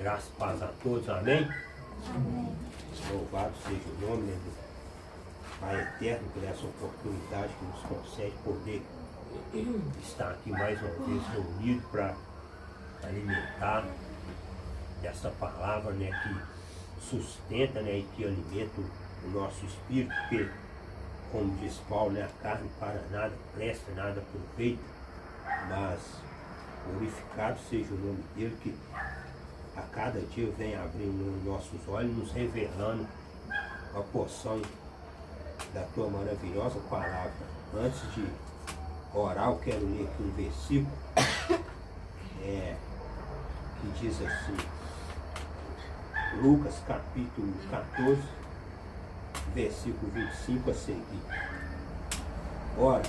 Graças e paz a todos, amém? Amém. Louvado seja o nome, né, do Pai Eterno, por essa oportunidade que nos concede poder estar aqui mais uma vez reunido para alimentar dessa palavra, né, que sustenta, né, e que alimenta o nosso espírito, porque, como diz Paulo, né, a carne para nada presta, nada aproveita, mas glorificado seja o nome dele, que a cada dia vem abrindo nossos olhos, nos revelando a porção da tua maravilhosa palavra. Antes de orar, eu quero ler aqui um versículo que diz assim, Lucas capítulo 14, versículo 25 a seguir. Ora,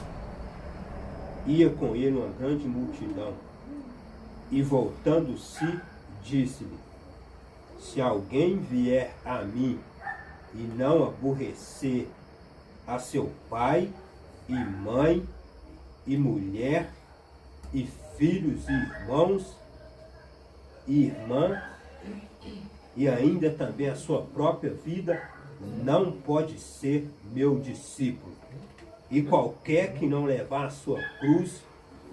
ia com ele uma grande multidão, e voltando-se, disse-lhe: se alguém vier a mim e não aborrecer a seu pai e mãe e mulher e filhos e irmãos e irmã e ainda também a sua própria vida, não pode ser meu discípulo. E qualquer que não levar a sua cruz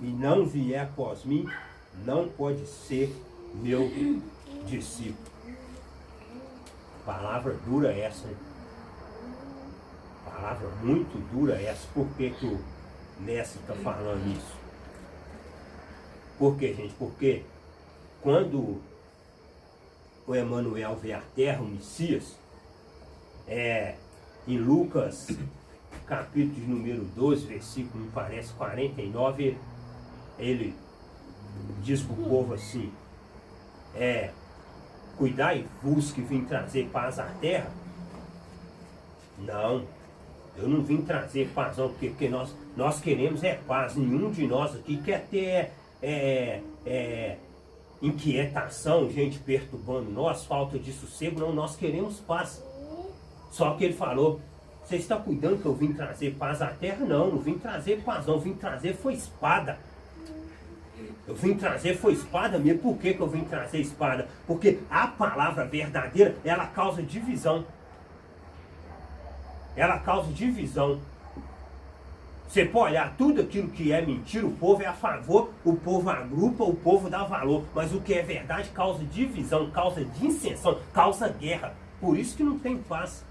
e não vier após mim, não pode ser meu discípulo. Palavra dura essa, hein? Palavra muito dura essa. Por que que o mestre está falando isso? Por quê, gente? Porque quando o Emanuel veio à terra, o Messias, em Lucas capítulo de número 12, versículo, me parece, 49, ele diz para o povo assim, cuidai-vos que vim trazer paz à terra. Não, eu não vim trazer paz não, porque nós queremos paz. Nenhum de nós aqui quer ter inquietação, gente perturbando nós, falta de sossego. Não, nós queremos paz. Só que ele falou, você está cuidando que eu vim trazer paz à terra? Não, não vim trazer paz não, vim trazer foi espada. Eu vim trazer foi espada mesmo. Por que que eu vim trazer espada? Porque a palavra verdadeira, ela causa divisão. Ela causa divisão. Você pode olhar tudo aquilo que é mentira, o povo é a favor, o povo agrupa, o povo dá valor. Mas o que é verdade causa divisão, causa dissensão, causa guerra. Por isso que não tem paz.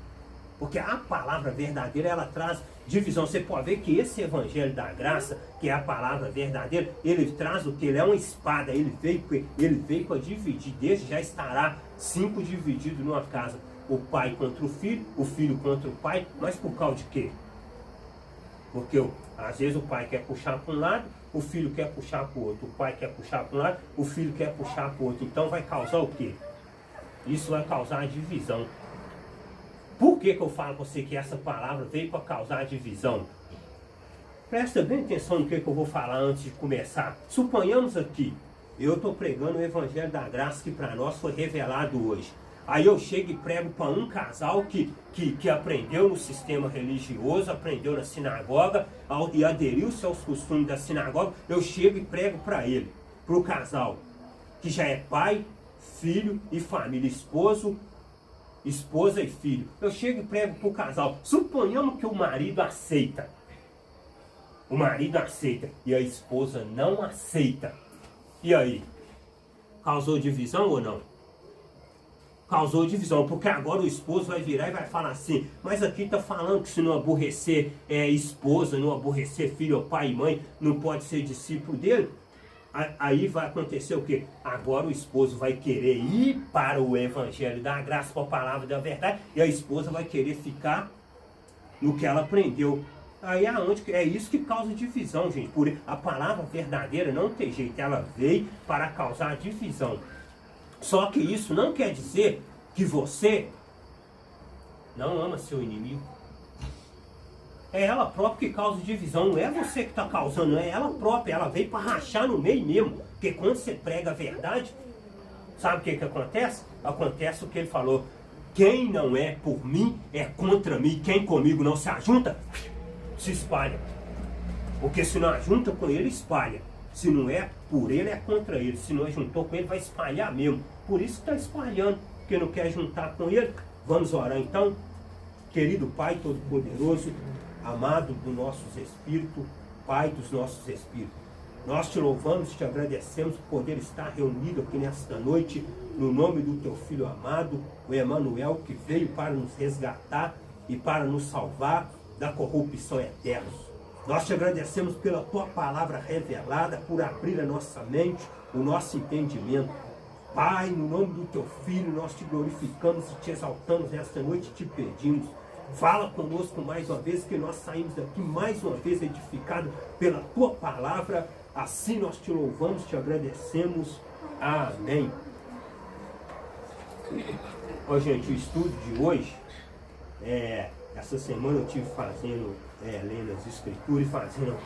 Porque a palavra verdadeira, ela traz divisão. Você pode ver que esse evangelho da graça, que é a palavra verdadeira, ele traz o que? Ele é uma espada. Ele veio para dividir. Desde já estará 5 divididos numa casa. O pai contra o filho contra o pai. Mas por causa de quê? Porque às vezes o pai quer puxar para um lado, o filho quer puxar para o outro. O pai quer puxar para um lado, o filho quer puxar para o outro. Então vai causar o quê? Isso vai causar a divisão. Por que que eu falo para você que essa palavra veio para causar divisão? Presta bem atenção no que eu vou falar antes de começar. Suponhamos aqui, eu estou pregando o Evangelho da Graça que para nós foi revelado hoje. Aí eu chego e prego para um casal que aprendeu no sistema religioso, aprendeu na sinagoga e aderiu-se aos costumes da sinagoga. Eu chego e prego para ele, para o casal, que já é pai, filho e família, esposa e filho. Eu chego e prego para o casal. Suponhamos que o marido aceita. O marido aceita e a esposa não aceita. E aí? Causou divisão ou não? Causou divisão, porque agora o esposo vai virar e vai falar assim, mas aqui está falando que se não aborrecer esposa, não aborrecer filho ou pai e mãe, não pode ser discípulo dele. Aí vai acontecer o quê? Agora o esposo vai querer ir para o Evangelho da Graça, para a palavra da verdade, e a esposa vai querer ficar no que ela aprendeu. Aí é isso que causa divisão, gente. Por a palavra verdadeira não tem jeito, ela veio para causar divisão. Só que isso não quer dizer que você não ama seu inimigo. É ela própria que causa divisão, não é você que está causando, é ela própria, ela veio para rachar no meio mesmo. Porque quando você prega a verdade, sabe o que acontece? Acontece o que ele falou, quem não é por mim é contra mim, quem comigo não se ajunta, se espalha. Porque se não ajunta com ele, espalha. Se não é por ele, é contra ele. Se não é juntou com ele, vai espalhar mesmo. Por isso está espalhando, porque não quer juntar com ele. Vamos orar então. Querido Pai Todo-Poderoso, amado dos nossos espíritos, Pai dos nossos espíritos, nós te louvamos, te agradecemos por poder estar reunido aqui nesta noite, no nome do teu Filho amado, o Emanuel, que veio para nos resgatar e para nos salvar da corrupção eterna. Nós te agradecemos pela tua palavra revelada, por abrir a nossa mente, o nosso entendimento. Pai, no nome do teu Filho, nós te glorificamos e te exaltamos nesta noite e te pedimos. Fala conosco mais uma vez, que nós saímos daqui mais uma vez edificados pela tua palavra. Assim nós te louvamos, te agradecemos. Amém. Ó, gente, o estudo de hoje, essa semana eu estive fazendo, lendo as escrituras e fazendo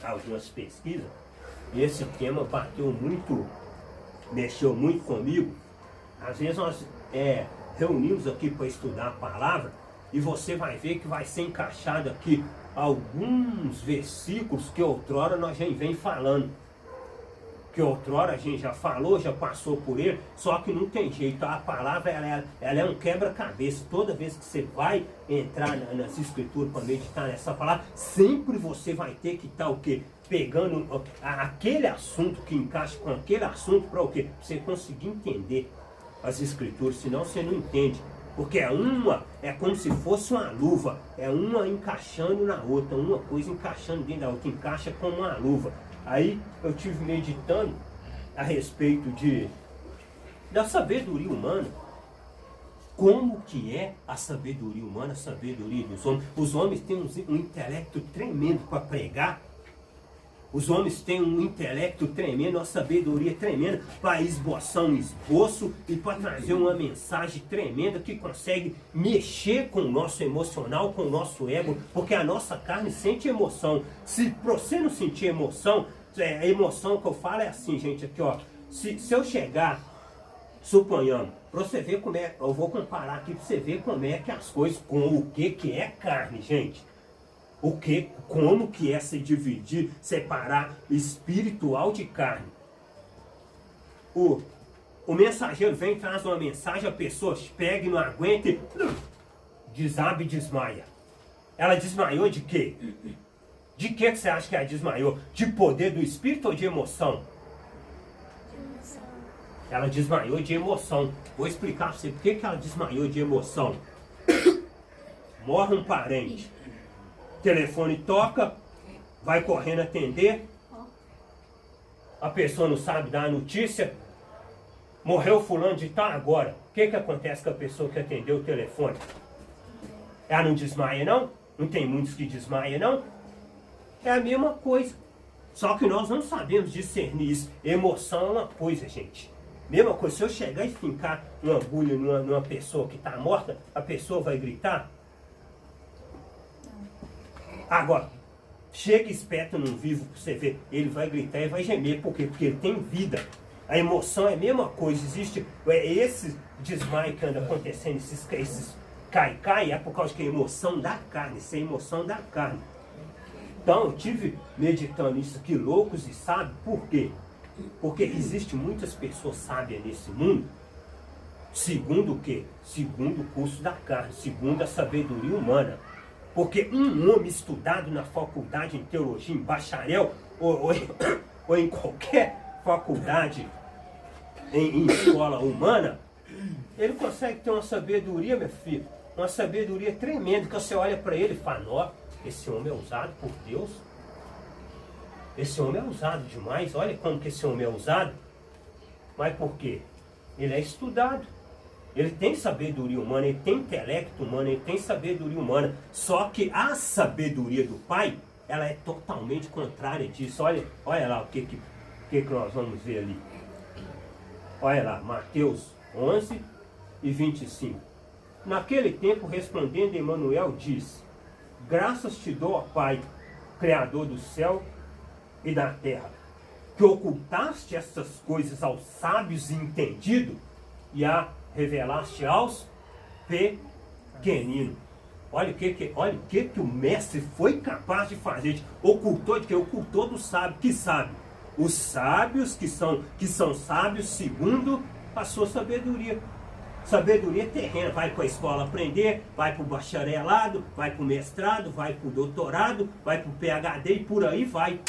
algumas pesquisas. E esse tema bateu muito, mexeu muito comigo. Às vezes nós reunimos aqui para estudar a palavra e você vai ver que vai ser encaixado aqui alguns versículos que outrora nós já vem falando. Que outrora a gente já falou, já passou por ele, só que não tem jeito. A palavra ela é um quebra-cabeça. Toda vez que você vai entrar nas escrituras para meditar nessa palavra, sempre você vai ter que estar o quê? Pegando aquele assunto que encaixa com aquele assunto para o quê? Pra você conseguir entender as escrituras, senão você não entende. Porque é como se fosse uma luva, é uma encaixando na outra, uma coisa encaixando dentro da outra, encaixa como uma luva. Aí eu estive meditando a respeito da sabedoria humana. Como que é a sabedoria humana, a sabedoria dos homens? Os homens têm um intelecto tremendo para pregar. Os homens têm um intelecto tremendo, uma sabedoria tremenda para esboçar um esboço e para trazer uma mensagem tremenda que consegue mexer com o nosso emocional, com o nosso ego, porque a nossa carne sente emoção. Se você não sentir emoção, a emoção que eu falo é assim, gente, aqui ó, se eu chegar, suponhamos, para você ver como é, eu vou comparar aqui para você ver como é que as coisas, com o que é carne, gente. Como que é se dividir, separar espiritual de carne? O mensageiro vem, traz uma mensagem, a pessoa pega e não aguenta e desaba e desmaia. Ela desmaiou de quê? De que você acha que ela desmaiou? De poder do espírito ou de emoção? Ela desmaiou de emoção. Vou explicar para você por que ela desmaiou de emoção. Morre um parente. Telefone toca, vai correndo atender, a pessoa não sabe dar a notícia, morreu fulano de tal agora. O que acontece com a pessoa que atendeu o telefone? Ela não desmaia não? Não tem muitos que desmaiam não? É a mesma coisa, só que nós não sabemos discernir isso. Emoção é uma coisa, gente. Mesma coisa, se eu chegar e fincar uma agulha numa pessoa que está morta, a pessoa vai gritar? Agora, chega e espeta num vivo para você ver, ele vai gritar e vai gemer. Por quê? Porque ele tem vida. A emoção é a mesma coisa. Existe esse desmaio que anda acontecendo, esses cai, é por causa que é emoção da carne, isso é emoção da carne. Então, eu tive meditando isso aqui, loucos e sábios, por quê? Porque existe muitas pessoas sábias nesse mundo, segundo o quê? Segundo o curso da carne, segundo a sabedoria humana. Porque um homem estudado na faculdade em teologia, em bacharel, ou em qualquer faculdade, em escola humana, ele consegue ter uma sabedoria, meu filho, uma sabedoria tremenda, que você olha para ele e fala, ó, esse homem é usado por Deus. Esse homem é usado demais, olha como que esse homem é usado. Mas por quê? Ele é estudado. Ele tem sabedoria humana, ele tem intelecto humano, ele tem sabedoria humana. Só que a sabedoria do Pai, ela é totalmente contrária disso. Olha lá o que nós vamos ver ali. Olha lá, Mateus 11 e 25. Naquele tempo, respondendo Emanuel, disse: graças te dou, ó Pai, Criador do céu e da terra, que ocultaste essas coisas aos sábios e entendidos e a revelaste aos pequeninos. Olha o que o mestre foi capaz de fazer. Ocultou de quê? Ocultou do sábio. Que sábio? Os sábios que são sábios segundo a sua sabedoria. Sabedoria terrena. Vai para a escola aprender, vai para o bacharelado, vai para o mestrado, vai para o doutorado, vai para o PhD e por aí vai.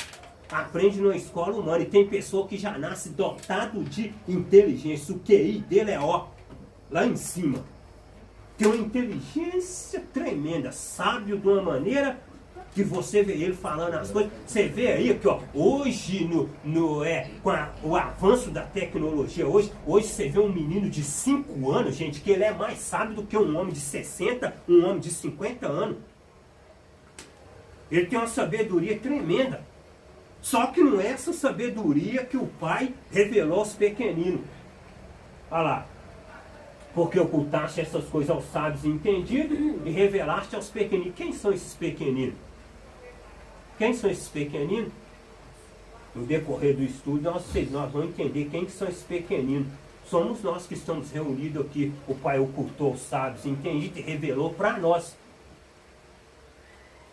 Aprende na escola humana. E tem pessoa que já nasce dotado de inteligência. O QI dele é ó, lá em cima. Tem uma inteligência tremenda, sábio de uma maneira que você vê ele falando as coisas. Você vê aí que ó, hoje com o avanço da tecnologia, hoje você vê um menino de 5 anos, gente, que ele é mais sábio do que um homem de 60, um homem de 50 anos. Ele tem uma sabedoria tremenda. Só que não é essa sabedoria que o pai revelou aos pequeninos. Olha lá. Porque ocultaste essas coisas aos sábios e entendidos e revelaste aos pequeninos. Quem são esses pequeninos? Quem são esses pequeninos? No decorrer do estudo, nós vamos entender quem são esses pequeninos. Somos nós que estamos reunidos aqui. O Pai ocultou os sábios, entendidos e revelou para nós.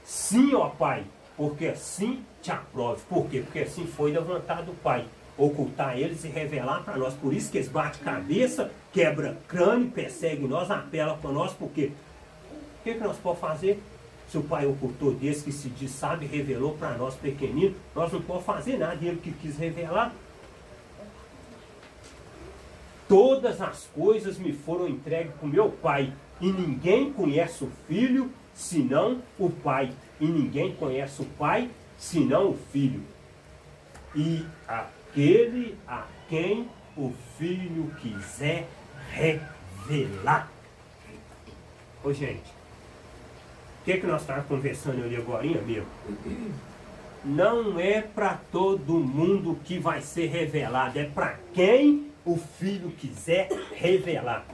Sim, ó Pai, porque assim te aprove. Por quê? Porque assim foi da vontade do Pai. Ocultar eles e revelar para nós. Por isso que eles batem cabeça, quebra crânio, perseguem nós, apela para nós. Por quê? O que nós podemos fazer? Se o Pai ocultou desse que se diz sabe, revelou para nós pequeninos, nós não podemos fazer nada. Ele que quis revelar. Todas as coisas me foram entregues para o meu Pai. E ninguém conhece o Filho, senão o Pai. E ninguém conhece o Pai, senão o Filho. E aquele a quem o Filho quiser revelar. Ô gente, o que nós estávamos conversando ali agora, amigo? Não é para todo mundo que vai ser revelado, é para quem o Filho quiser revelar.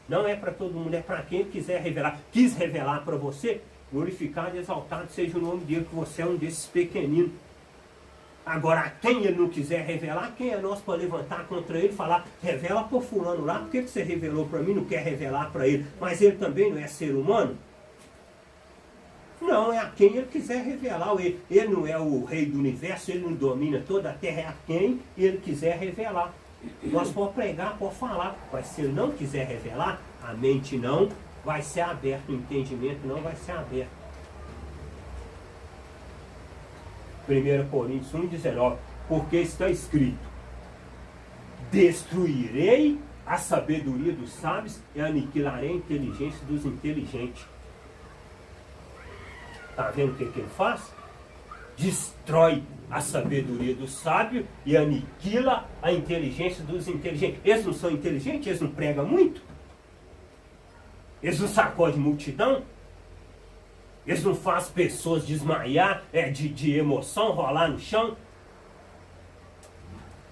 Não é para todo mundo, é para quem quiser revelar. Quis revelar para você, glorificado e exaltado seja o nome dele, que você é um desses pequeninos. Agora, a quem ele não quiser revelar, quem é nós para levantar contra ele e falar, revela para o fulano lá, por que você revelou para mim, não quer revelar para ele? Mas ele também não é ser humano? Não, é a quem ele quiser revelar. Ele não é o rei do universo, ele não domina toda a terra, é a quem ele quiser revelar. Nós podemos pregar, podemos falar, mas se ele não quiser revelar, a mente não vai ser aberta, o entendimento não vai ser aberto. 1 Coríntios 1,19, porque está escrito, destruirei a sabedoria dos sábios e aniquilarei a inteligência dos inteligentes. Está vendo o que ele faz? Destrói a sabedoria do sábio e aniquila a inteligência dos inteligentes. Eles não são inteligentes? Eles não pregam muito? Eles não sacodem multidão? Eles não fazem pessoas desmaiar de emoção, rolar no chão?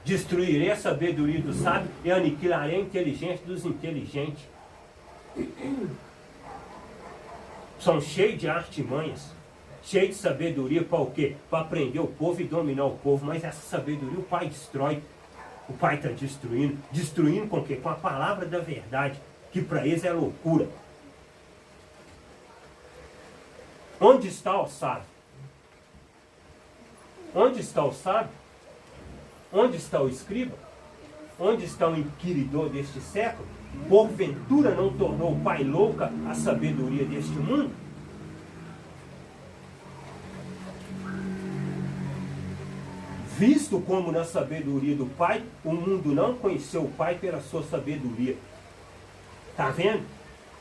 Destruirei a sabedoria do sábio e aniquilarei a inteligência dos inteligentes. São cheios de artimanhas, cheios de sabedoria para o quê? Para prender o povo e dominar o povo. Mas essa sabedoria o Pai destrói. O Pai está destruindo. Destruindo com o quê? Com a palavra da verdade, que para eles é loucura. Onde está o sábio? Onde está o sábio? Onde está o escriba? Onde está o inquiridor deste século? Porventura não tornou o Pai louca a sabedoria deste mundo? Visto como na sabedoria do Pai, o mundo não conheceu o Pai pela sua sabedoria. Está vendo?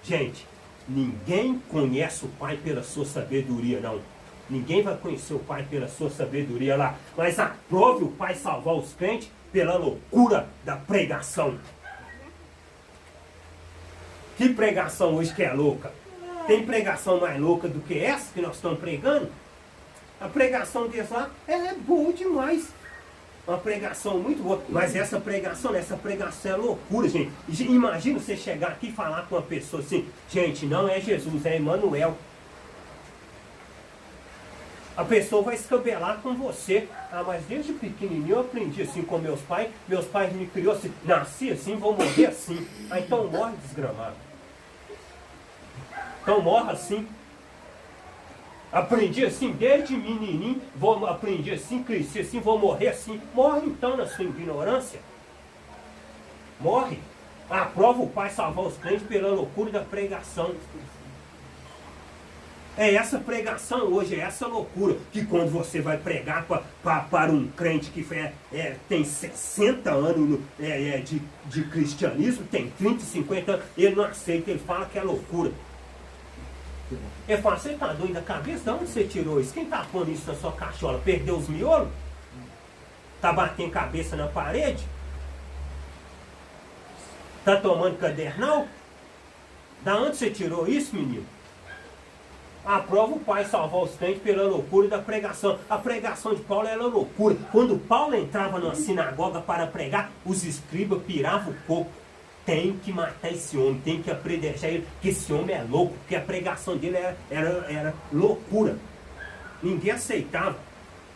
Gente, ninguém conhece o Pai pela sua sabedoria, não. Ninguém vai conhecer o Pai pela sua sabedoria lá. Mas aprove o Pai salvar os crentes pela loucura da pregação. Que pregação hoje que é louca? Tem pregação mais louca do que essa que nós estamos pregando? A pregação deles lá é boa demais. Uma pregação muito boa. Mas essa pregação é loucura, gente. Imagina você chegar aqui e falar com uma pessoa assim, gente, não é Jesus, é Emmanuel. A pessoa vai escabelar com você. Ah, mas desde pequenininho eu aprendi assim com meus pais. Meus pais me criou assim, nasci assim, vou morrer assim. Ah, então morre desgramado. Então morra assim. Aprendi assim desde menininho, aprendi assim, cresci assim, vou morrer assim. Morre então na sua ignorância. Morre. Aprova o Pai salvar os crentes pela loucura da pregação. É essa pregação hoje, é essa loucura, que quando você vai pregar para um crente que tem 60 anos de cristianismo, tem 30, 50 anos, ele não aceita, ele fala que é loucura. Ele fala, você está doido da cabeça? De onde você tirou isso? Quem está pondo isso na sua cachola? Perdeu os miolos? Está batendo cabeça na parede? Está tomando cadernal? Da onde você tirou isso, menino? Aprova o Pai salvar os crentes pela loucura da pregação. A pregação de Paulo era loucura. Quando Paulo entrava numa sinagoga para pregar, os escribas piravam o coco. Tem que matar esse homem, tem que apredeixar ele, porque esse homem é louco, porque a pregação dele era loucura. Ninguém aceitava.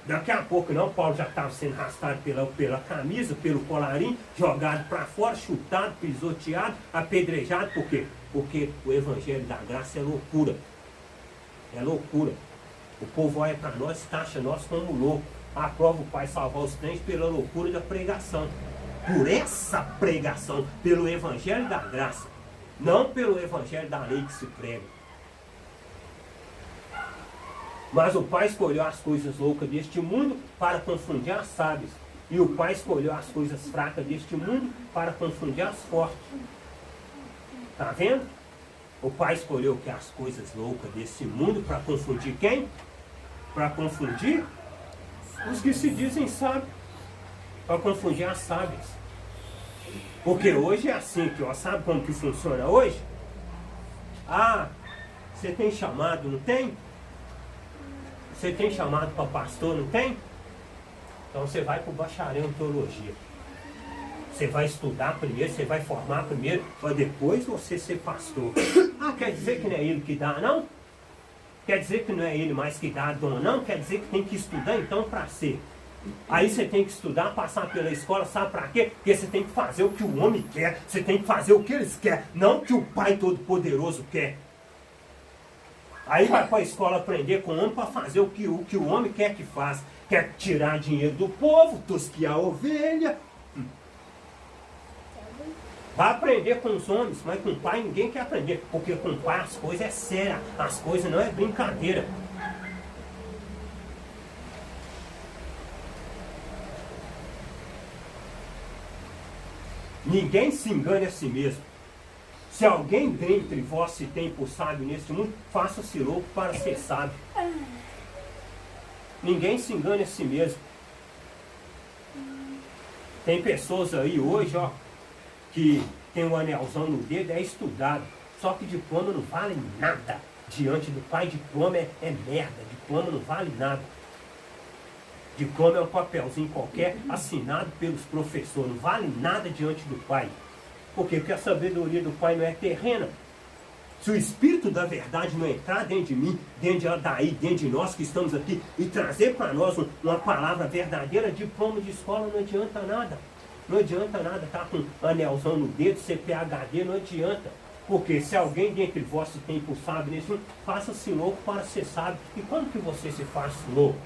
Daqui a pouco não, Paulo já estava sendo arrastado pela camisa, pelo colarinho, jogado para fora, chutado, pisoteado, apedrejado. Por quê? Porque o evangelho da graça é loucura. É loucura. O povo olha para nós, taxa nós como louco. Aprova o Pai salvar os crentes pela loucura da pregação. Por essa pregação, pelo evangelho da graça, não pelo evangelho da lei que se prega. Mas o Pai escolheu as coisas loucas deste mundo para confundir as sábias. E o Pai escolheu as coisas fracas deste mundo para confundir as fortes. Está vendo? O Pai escolheu que as coisas loucas desse mundo para confundir quem? Para confundir os que se dizem sábios. Para confundir as sábias. Porque hoje é assim, que ó, sabe como que funciona hoje? Ah, você tem chamado, não tem? Você tem chamado para pastor, não tem? Então você vai para o bacharel em teologia. Você vai estudar primeiro, você vai formar primeiro, para depois você ser pastor. Ah, quer dizer que não é ele que dá, não? Quer dizer que não é ele mais que dá dom, não? Quer dizer que tem que estudar então para ser. Aí você tem que estudar, passar pela escola, sabe para quê? Porque você tem que fazer o que o homem quer, você tem que fazer o que eles querem, não o que o Pai Todo-Poderoso quer. Aí vai para a escola aprender com o homem para fazer o que o homem quer que faça. Quer tirar dinheiro do povo, tosquiar a ovelha. Vai aprender com os homens, mas com o pai ninguém quer aprender. Porque com o pai as coisas é séria, as coisas não é brincadeira. Ninguém se engane a si mesmo. Se alguém dentre vós se tem por sábio neste mundo, faça-se louco para ser sábio. Ninguém se engane a si mesmo. Tem pessoas aí hoje, ó, que tem um anelzão no dedo, é estudado. Só que diploma não vale nada. Diante do Pai, diploma é merda. Diploma não vale nada. Diploma é um papelzinho qualquer assinado pelos professores. Não vale nada diante do Pai. Por quê? Porque a sabedoria do Pai não é terrena. Se o Espírito da verdade não entrar dentro de mim, dentro de Adaí, dentro de nós que estamos aqui, e trazer para nós uma palavra verdadeira, diploma de escola não adianta nada. Não adianta nada estar com anelzão no dedo, ser PhD, não adianta. Porque se alguém dentre vós se tem por sábio nesse mundo, faça-se louco para ser sábio. E quando que você se faz louco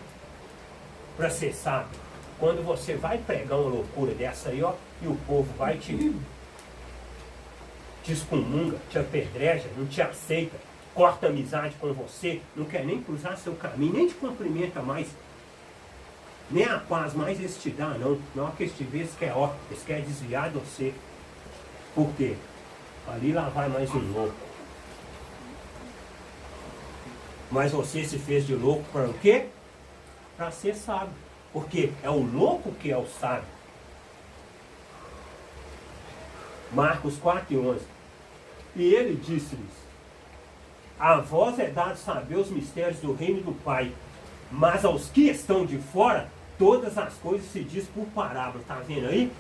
para ser sábio? Quando você vai pregar uma loucura dessa aí, ó, e o povo vai te excomunga, te apedreja, não te aceita, corta amizade com você, não quer nem cruzar seu caminho, nem te cumprimenta mais. Nem a paz mais eles te dão, não. Não é que eles te vê, eles querem desviar de você. Por quê? Ali lá vai mais um louco. Mas você se fez de louco para o quê? Para ser sábio. Porque é o louco que é o sábio. Marcos 4:11. E ele disse-lhes: a vós é dado saber os mistérios do reino do Pai, mas aos que estão de fora, todas as coisas se diz por parábola. Está vendo aí?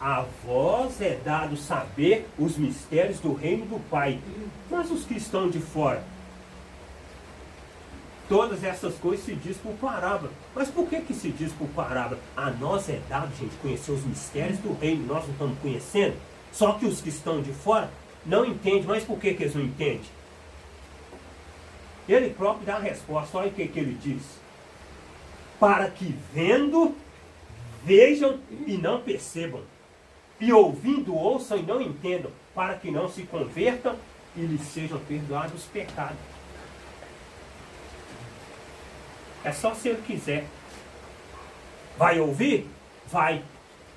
A vós é dado saber os mistérios do reino do Pai, mas os que estão de fora, todas essas coisas se diz por parábola. Mas por que se diz por parábola? A nós é dado, gente, conhecer os mistérios do reino. Nós não estamos conhecendo. Só que os que estão de fora não entendem. Mas por que eles não entendem? Ele próprio dá a resposta. Olha o que ele diz. Para que vendo, vejam e não percebam. E ouvindo, ouçam e não entendam. Para que não se convertam e lhes sejam perdoados os pecados. É só se ele quiser. Vai ouvir? Vai.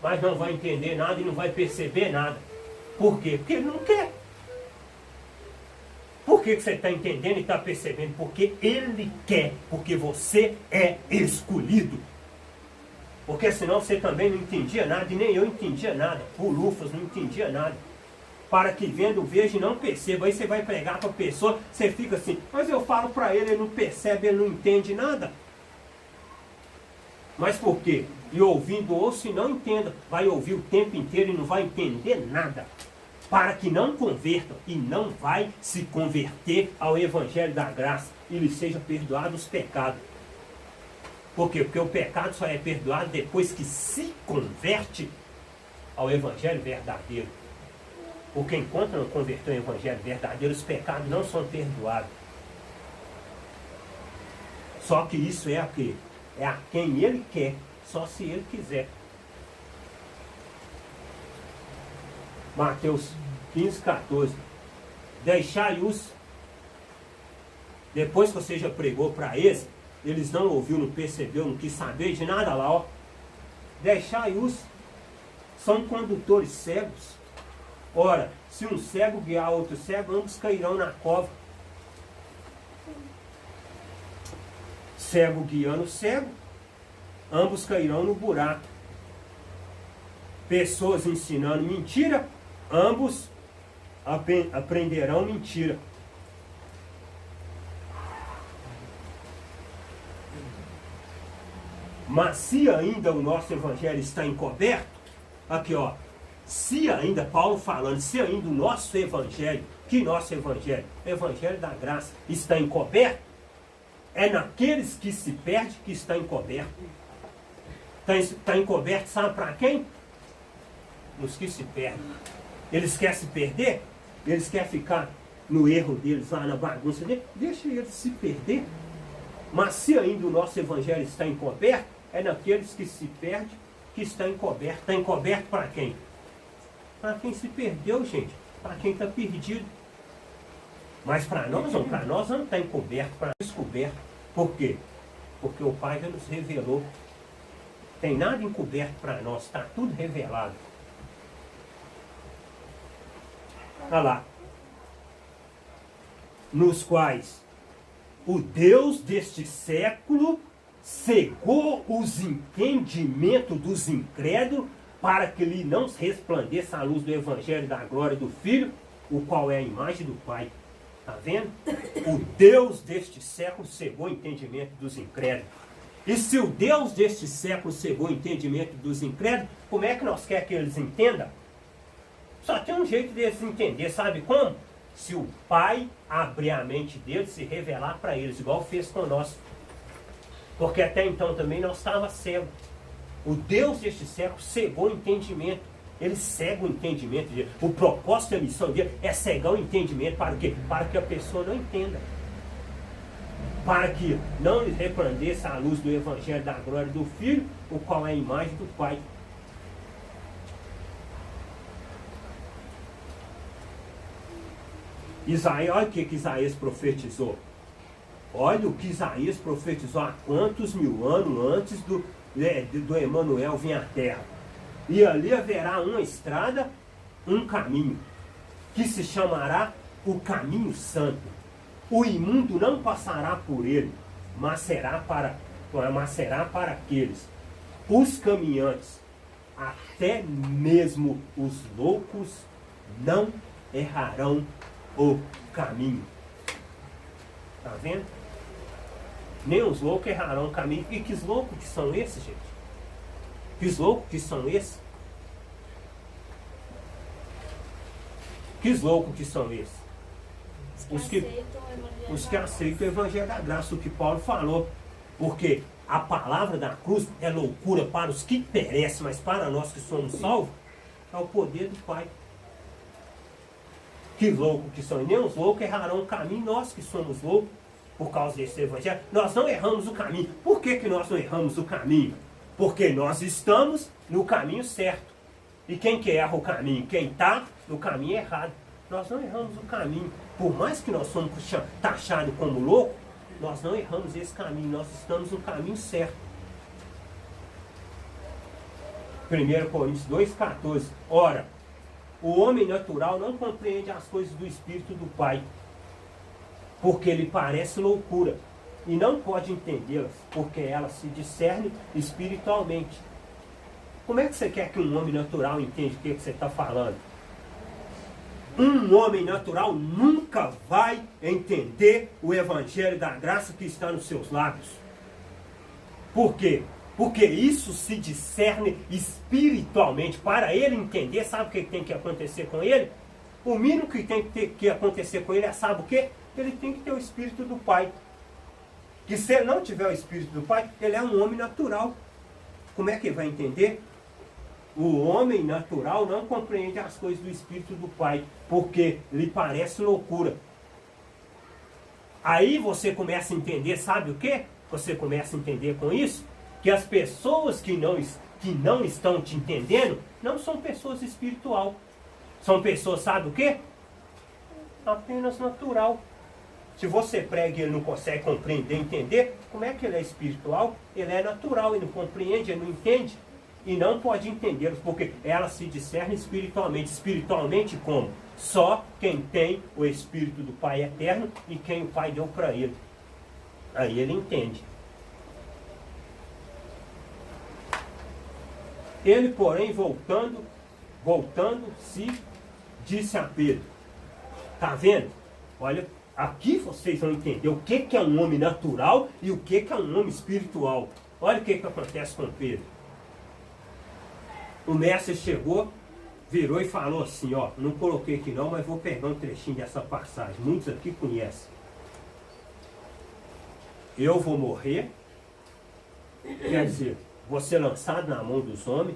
Mas não vai entender nada e não vai perceber nada. Por quê? Porque ele não quer. Por que você está entendendo e está percebendo? Porque ele quer. Porque você é escolhido. Porque senão você também não entendia nada e nem eu entendia nada. Bulufas não entendia nada. Para que vendo, veja e não perceba. Aí você vai pregar para a pessoa, você fica assim, mas eu falo para ele, ele não percebe, ele não entende nada. Mas por quê? E ouvindo, ouça e não entenda. Vai ouvir o tempo inteiro e não vai entender nada. Para que não convertam e não vai se converter ao Evangelho da graça e lhe seja perdoado os pecados. Por quê? Porque o pecado só é perdoado depois que se converte ao Evangelho verdadeiro. Porque enquanto não converteu ao Evangelho verdadeiro, os pecados não são perdoados. Só que isso é a quê? É a quem ele quer, só se ele quiser. Mateus 15, 14. Deixai-os, depois que você já pregou para eles não ouviram, não percebeu, não quis saber de nada lá, ó. Deixai-os, são condutores cegos. Ora, se um cego guiar outro cego, ambos cairão na cova. Cego guiando cego, ambos cairão no buraco. Pessoas ensinando mentira, ambos aprenderão mentira. Mas se ainda o nosso evangelho está encoberto, aqui ó, se ainda, Paulo falando, se ainda o nosso evangelho, que nosso evangelho? O evangelho da graça está encoberto, é naqueles que se perdem que está encoberto. Está encoberto, sabe para quem? Nos que se perdem. Eles querem se perder? Eles querem ficar no erro deles, lá na bagunça deles? Deixa eles se perder. Mas se ainda o nosso evangelho está encoberto, é naqueles que se perdem que está encoberto. Está encoberto para quem? Para quem se perdeu, gente. Para quem está perdido. Mas para nós não está encoberto, para descoberto. Por quê? Porque o Pai já nos revelou. Tem nada encoberto para nós, está tudo revelado. Olha lá. Nos quais o Deus deste século cegou os entendimentos dos incrédulos para que lhe não resplandeça a luz do Evangelho da glória do Filho, o qual é a imagem do Pai. Está vendo? O Deus deste século cegou o entendimento dos incrédulos. E se o Deus deste século cegou o entendimento dos incrédulos, como é que nós queremos que eles entendam? Só tem um jeito deles entender, sabe como? Se o Pai abrir a mente deles e revelar para eles, igual fez com nós. Porque até então também nós estávamos cegos. O Deus deste século cegou o entendimento. Ele cega o entendimento dele. O propósito da missão dele é cegar o entendimento. Para quê? Para que a pessoa não entenda. Para que não lhe resplandeça a luz do Evangelho da glória do Filho, o qual é a imagem do Pai. Isaías, olha o que Isaías profetizou. Olha o que Isaías profetizou há quantos mil anos antes do Emanuel vir à terra. E ali haverá uma estrada, um caminho, que se chamará o caminho santo. O imundo não passará por ele, mas será para aqueles, os caminhantes, até mesmo os loucos não errarão o caminho. Está vendo? Nem os loucos errarão o caminho. E que loucos que são esses, gente? Que loucos que são esses? Que loucos que são esses? Os que aceitam o Evangelho da graça, o que Paulo falou. Porque a palavra da cruz é loucura para os que perecem, mas para nós que somos salvos, é o poder do Pai. Que loucos que são. E nem os loucos errarão o caminho, nós que somos loucos. por causa desse evangelho. Nós não erramos o caminho. Por que nós não erramos o caminho? Porque nós estamos no caminho certo. E quem que erra o caminho? Quem está no caminho errado. Nós não erramos o caminho. Por mais que nós somos taxados como loucos, nós não erramos esse caminho. Nós estamos no caminho certo. 1 Coríntios 2,14. Ora, o homem natural não compreende as coisas do Espírito do Pai, porque lhe parece loucura, e não pode entendê-las, porque elas se discernem espiritualmente. Como é que você quer que um homem natural entenda o que você está falando? Um homem natural nunca vai entender o Evangelho da graça que está nos seus lábios. Por quê? Porque isso se discerne espiritualmente. Para ele entender, sabe o que tem que acontecer com ele? O mínimo que tem que acontecer com ele é, sabe o quê? Ele tem que ter o Espírito do Pai. Que se ele não tiver o Espírito do Pai, ele é um homem natural. Como é que ele vai entender? O homem natural não compreende as coisas do Espírito do Pai, porque lhe parece loucura. Aí você começa a entender, sabe o quê? Você começa a entender com isso? Que as pessoas que não estão te entendendo, não são pessoas espiritual. São pessoas, sabe o quê? Apenas natural. Se você prega e ele não consegue compreender, entender, como é que ele é espiritual? Ele é natural, ele não compreende, ele não entende. E não pode entendê-los, porque ela se discerne espiritualmente. Espiritualmente como? Só quem tem o Espírito do Pai eterno e quem o Pai deu para ele. Aí ele entende. Ele, porém, voltando-se, disse a Pedro. Está vendo? Olha, aqui vocês vão entender o que é um homem natural e o que é um homem espiritual. Olha o que acontece com Pedro. O mestre chegou, virou e falou assim, ó, não coloquei aqui não, mas vou pegar um trechinho dessa passagem. Muitos aqui conhecem. Eu vou morrer, quer dizer, vou ser lançado na mão dos homens,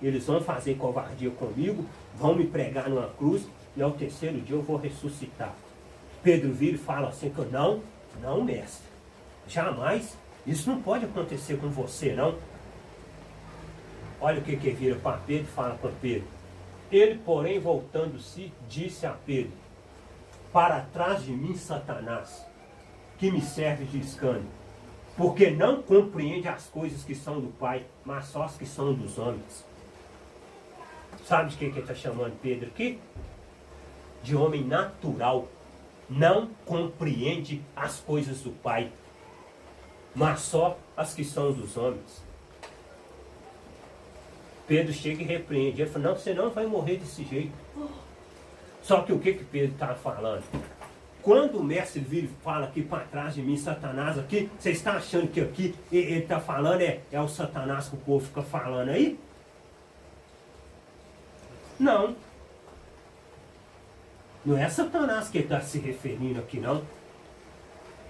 eles vão fazer covardia comigo, vão me pregar numa cruz, e ao terceiro dia eu vou ressuscitar. Pedro vira e fala assim, não mestre, jamais, isso não pode acontecer com você não. Olha o que vira para Pedro e fala com Pedro. Ele, porém, voltando-se, disse a Pedro, para trás de mim, Satanás, que me serve de escândalo, porque não compreende as coisas que são do Pai, mas só as que são dos homens. Sabe de que ele está chamando Pedro aqui? De homem natural. Não compreende as coisas do Pai, mas só as que são dos homens. Pedro chega e repreende. Ele fala, não, você não vai morrer desse jeito. Só que o que Pedro está falando? Quando o mestre vira e fala aqui para trás de mim, Satanás aqui, você está achando que aqui ele está falando é o Satanás que o povo fica falando aí? Não. Não é Satanás que ele está se referindo aqui, não.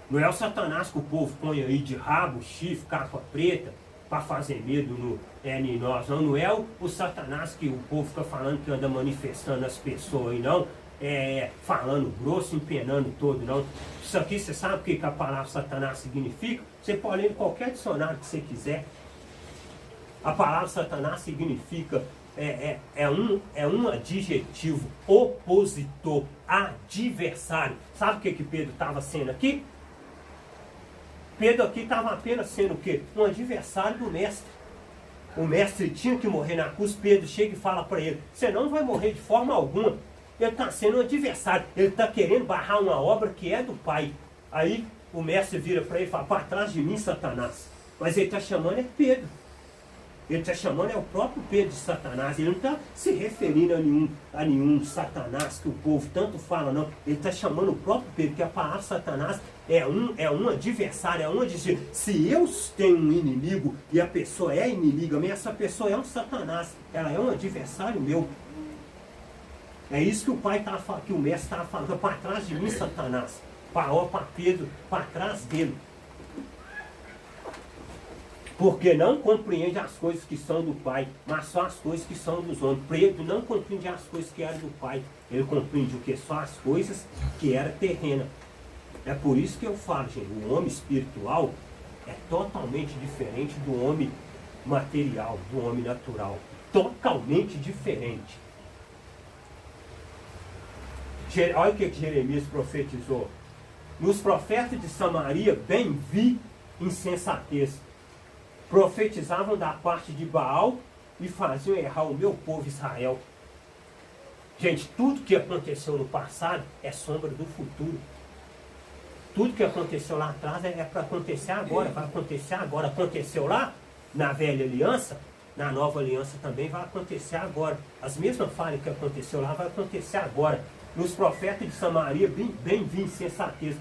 Não é o Satanás que o povo põe aí de rabo, chifre, capa preta, para fazer medo em nós, não. Não é o Satanás que o povo fica falando que anda manifestando as pessoas aí, não. Falando grosso, empenando todo, não. Isso aqui, você sabe o que a palavra Satanás significa? Você pode ler em qualquer dicionário que você quiser. A palavra Satanás significa, um adjetivo opositor, adversário. Sabe o que Pedro estava sendo aqui? Pedro aqui estava apenas sendo o quê? Um adversário do mestre. O mestre tinha que morrer na cruz. Pedro chega e fala para ele, você não vai morrer de forma alguma. Ele está sendo um adversário. Ele está querendo barrar uma obra que é do Pai. Aí o mestre vira para ele e fala, para trás de mim, Satanás. Mas ele está chamando Pedro. Ele está chamando o próprio Pedro de Satanás. Ele não está se referindo a nenhum Satanás que o povo tanto fala, não. Ele está chamando o próprio Pedro, que a palavra Satanás é um adversário, é um adversário. Se eu tenho um inimigo e a pessoa é inimiga minha, essa pessoa é um Satanás. Ela é um adversário meu. É isso que o pai que o mestre estava falando. Para trás de mim, Satanás. Para Pedro, para trás dele. Porque não compreende as coisas que são do Pai, mas só as coisas que são dos homens. Pedro não compreende as coisas que eram do Pai. Ele compreende o que? Só as coisas que eram terrenas. É por isso que eu falo, gente, o homem espiritual é totalmente diferente do homem material, do homem natural. Totalmente diferente. Olha o que Jeremias profetizou. Nos profetas de Samaria, bem vi insensatez. Profetizavam da parte de Baal e faziam errar o meu povo Israel. Gente, tudo que aconteceu no passado é sombra do futuro. Tudo que aconteceu lá atrás é para acontecer agora, vai acontecer agora. Aconteceu lá, na velha aliança, na nova aliança também vai acontecer agora. As mesmas falhas que aconteceu lá vai acontecer agora. Nos profetas de Samaria, bem vi insensatez.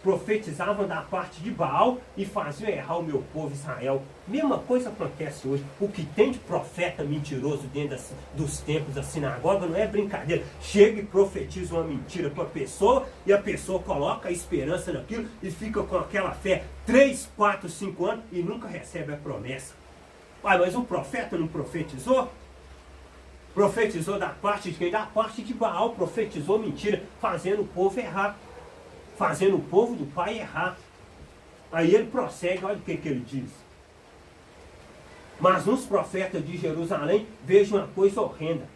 Profetizavam da parte de Baal e faziam errar o meu povo Israel. Mesma coisa acontece hoje. O que tem de profeta mentiroso dentro dos templos da sinagoga não é brincadeira. Chega e profetiza uma mentira para a pessoa e a pessoa coloca a esperança naquilo e fica com aquela fé 3, 4, 5 anos e nunca recebe a promessa. Mas o profeta não profetizou? Profetizou da parte de quem? Da parte de Baal. Profetizou mentira, fazendo o povo errar. Fazendo o povo do pai errar. Aí ele prossegue, olha o que ele diz. Mas nos profetas de Jerusalém, vejo uma coisa horrenda.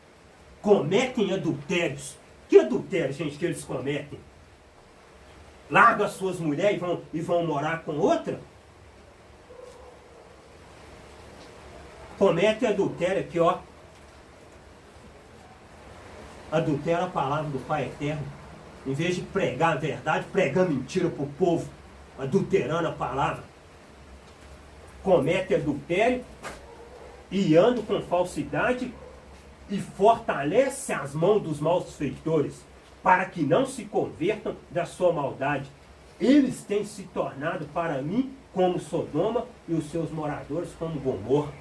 Cometem adultérios. Que adultério, gente, que eles cometem? Largam as suas mulheres e vão morar com outra? Cometem adultério aqui, ó. Adultera a palavra do Pai Eterno. Em vez de pregar a verdade, pregar mentira para o povo, adulterando a palavra. Comete adultério e anda com falsidade e fortalece as mãos dos malfeitores, para que não se convertam da sua maldade. Eles têm se tornado para mim como Sodoma e os seus moradores como Gomorra.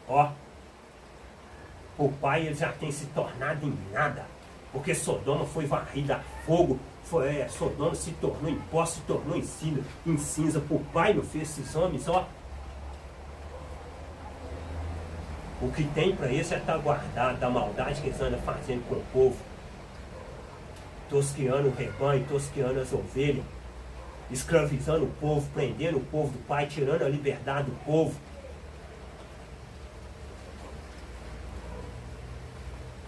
Ó, o pai ele já tem se tornado em nada. Porque Sodoma foi varrida a fogo, Sodoma se tornou em pó, se tornou em cinza. O pai não fez esses homens, ó. O que tem para eles é estar guardado da maldade que eles andam fazendo com o povo. Tosqueando o rebanho, tosqueando as ovelhas, escravizando o povo, prendendo o povo do pai, tirando a liberdade do povo.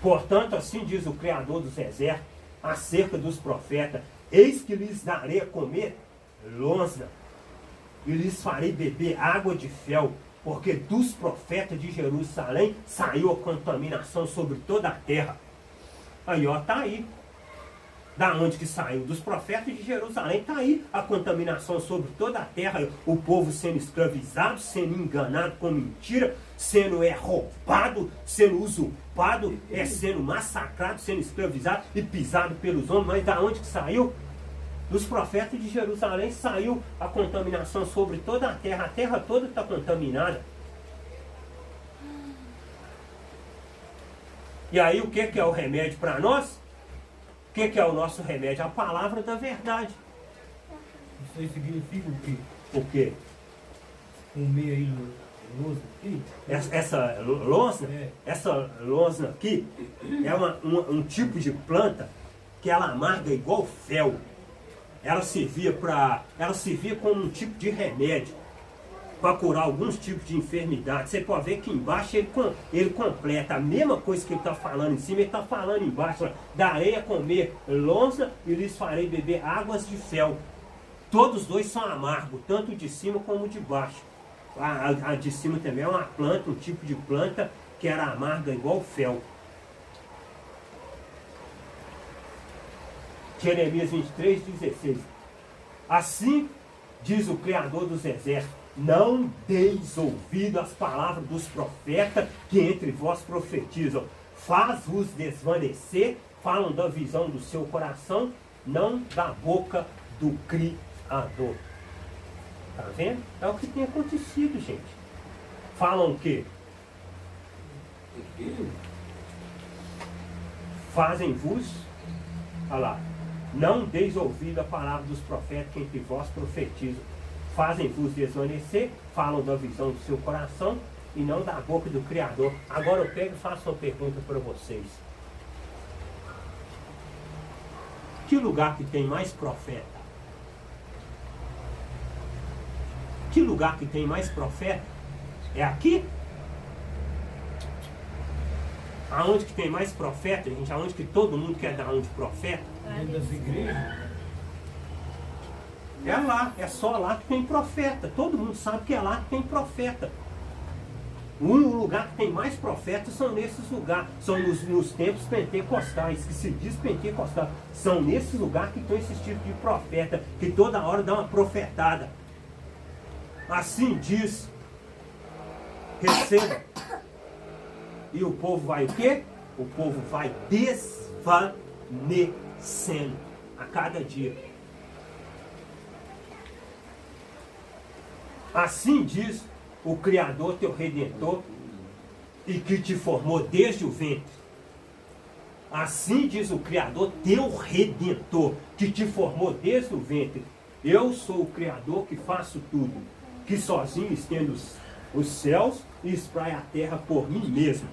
Portanto, assim diz o Criador dos exércitos, acerca dos profetas, eis que lhes darei a comer lonza, e lhes farei beber água de fel, porque dos profetas de Jerusalém saiu a contaminação sobre toda a terra. Aí, ó, tá aí. Da onde que saiu? Dos profetas de Jerusalém. Está aí a contaminação sobre toda a terra. O povo sendo escravizado, sendo enganado com mentira, sendo roubado, sendo usurpado, sendo massacrado, sendo escravizado e pisado pelos homens. Mas da onde que saiu? Dos profetas de Jerusalém saiu a contaminação sobre toda a terra. A terra toda está contaminada. E aí o que é o remédio para nós? O que é o nosso remédio? A palavra da verdade. Isso aí significa o quê? O quê? Comer aí louça aqui? Essa louça aqui é um tipo de planta que ela amarga igual fel. Ela servia como um tipo de remédio para curar alguns tipos de enfermidade. Você pode ver que embaixo ele completa a mesma coisa que ele está falando em cima, ele está falando embaixo. Darei a comer lonça e lhes farei beber águas de fel. Todos dois são amargos, tanto de cima como de baixo. A de cima também é uma planta, um tipo de planta que era amarga igual fel. Jeremias 23:16. Assim diz o Criador dos exércitos: não deis ouvido às palavras dos profetas que entre vós profetizam. Faz-vos desvanecer, falam da visão do seu coração, não da boca do Criador. Tá vendo? É o que tem acontecido, gente. Falam o quê? Fazem-vos, olha lá, não deis ouvido à palavra dos profetas que entre vós profetizam. Fazem-vos desvanecer, falam da visão do seu coração e não da boca do Criador. Agora eu pego e faço uma pergunta para vocês. Que lugar que tem mais profeta? Que lugar que tem mais profeta? É aqui? Aonde que tem mais profeta, gente? Aonde que todo mundo quer dar um de profeta? Dentro das igrejas. É lá, é só lá que tem profeta. Todo mundo sabe que é lá que tem profeta. O único lugar que tem mais profetas são nesses lugares. São nos tempos pentecostais, que se diz pentecostal. São nesses lugares que tem esse tipo de profeta, que toda hora dá uma profetada. Assim diz, receba. E o povo vai o quê? O povo vai desvanecendo a cada dia. Assim diz o Criador, teu Redentor, e que te formou desde o ventre. Assim diz o Criador, teu Redentor, que te formou desde o ventre. Eu sou o Criador que faço tudo, que sozinho estendo os céus e espraia a terra por mim mesmo.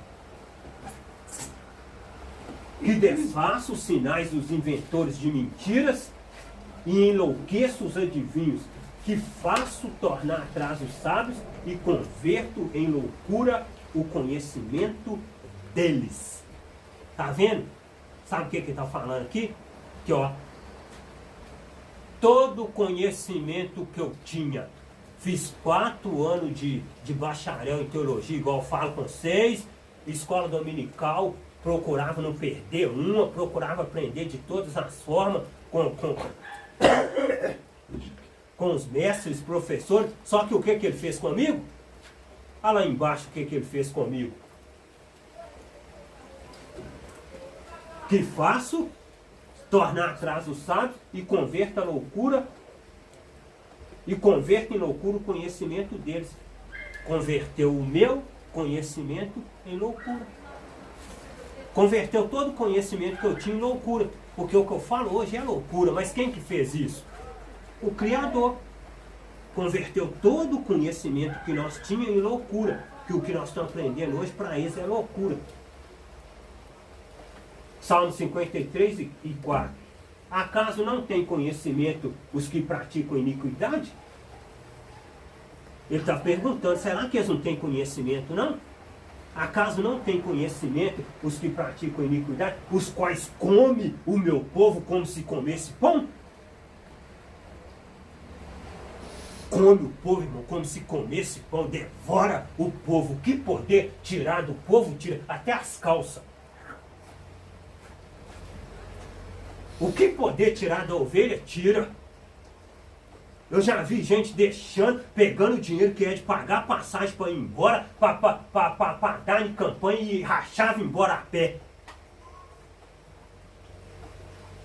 Que desfaço os sinais dos inventores de mentiras e enlouqueço os adivinhos, que faço tornar atrás os sábios e converto em loucura o conhecimento deles. Tá vendo? Sabe o que ele está falando aqui? Que ó, todo o conhecimento que eu tinha, fiz 4 anos de bacharel em teologia, igual eu falo com vocês, escola dominical, procurava não perder uma, procurava aprender de todas as formas, com os mestres, professores. Só que o que ele fez comigo? Olha lá embaixo o que ele fez comigo. Que faço tornar atrás os sábios e converto a loucura, e converto em loucura o conhecimento deles. Converteu o meu conhecimento em loucura. Converteu todo o conhecimento que eu tinha em loucura. Porque o que eu falo hoje é loucura. Mas quem que fez isso? O Criador. Converteu todo o conhecimento que nós tínhamos em loucura. Que o que nós estamos aprendendo hoje para eles é loucura. Salmo 53 e 4. Acaso não tem conhecimento os que praticam iniquidade? Ele está perguntando, será que eles não têm conhecimento, não? Acaso não tem conhecimento os que praticam iniquidade, os quais come o meu povo como se comesse pão? Come o povo, irmão, como se comesse pão, devora o povo. Que poder tirar do povo, tira até as calças. O que poder tirar da ovelha, tira. Eu já vi gente deixando, pegando o dinheiro que é de pagar passagem para ir embora, para dar em campanha e rachava embora a pé.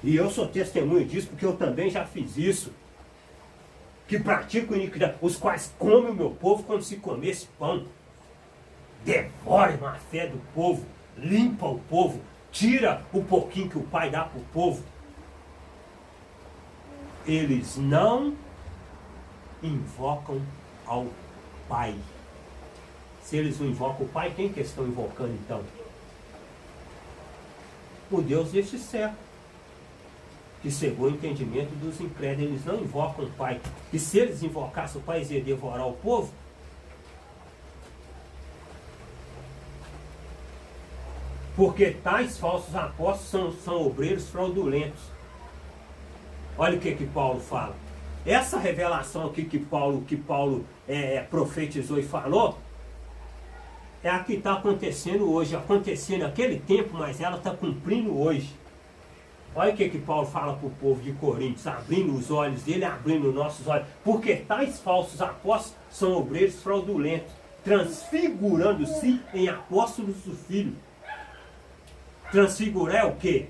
E eu sou testemunho disso, porque eu também já fiz isso. Que praticam iniquidade, os quais comem o meu povo como se comesse pão. Devorem a fé do povo, limpa o povo, tira o pouquinho que o pai dá para o povo. Eles não invocam ao Pai. Se eles não invocam o Pai, quem que eles estão invocando então? O Deus deste século, que cegou o entendimento dos incrédulos. Eles não invocam o Pai. E se eles invocassem o Pai, eles iam devorar o povo? Porque tais falsos apóstolos são obreiros fraudulentos. Olha o que Paulo fala. Essa revelação aqui que Paulo profetizou e falou, é a que está acontecendo hoje. Acontecendo naquele tempo, mas ela está cumprindo hoje. Olha o que Paulo fala para o povo de Coríntios, abrindo os olhos dele, abrindo os nossos olhos. Porque tais falsos apóstolos são obreiros fraudulentos, transfigurando-se em apóstolos do Filho. Transfigurar é o quê?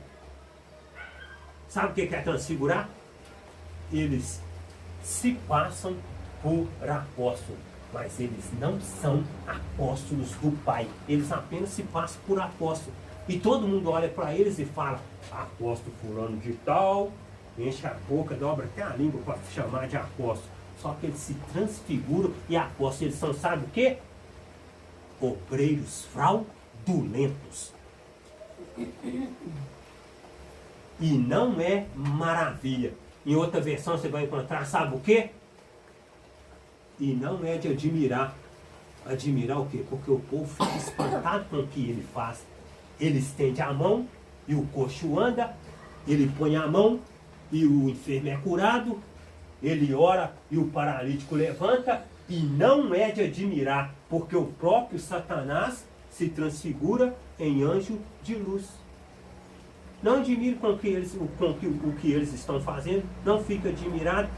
Sabe o que é transfigurar? Eles se passam por apóstolos, mas eles não são apóstolos do Pai. Eles apenas se passam por apóstolos. E todo mundo olha para eles e fala, apóstolo fulano de tal, enche a boca, dobra até a língua para chamar de apóstolo. Só que eles se transfiguram e apóstolos, eles são, sabe o quê? Obreiros fraudulentos. e não é maravilha. Em outra versão você vai encontrar, sabe o quê? E não é de admirar. Admirar o quê? Porque o povo fica espantado com o que ele faz. Ele estende a mão e o coxo anda, ele põe a mão e o enfermo é curado, ele ora e o paralítico levanta, e não é de admirar, porque o próprio Satanás se transfigura em anjo de luz. Não admire com o que eles estão fazendo, não fica admirado,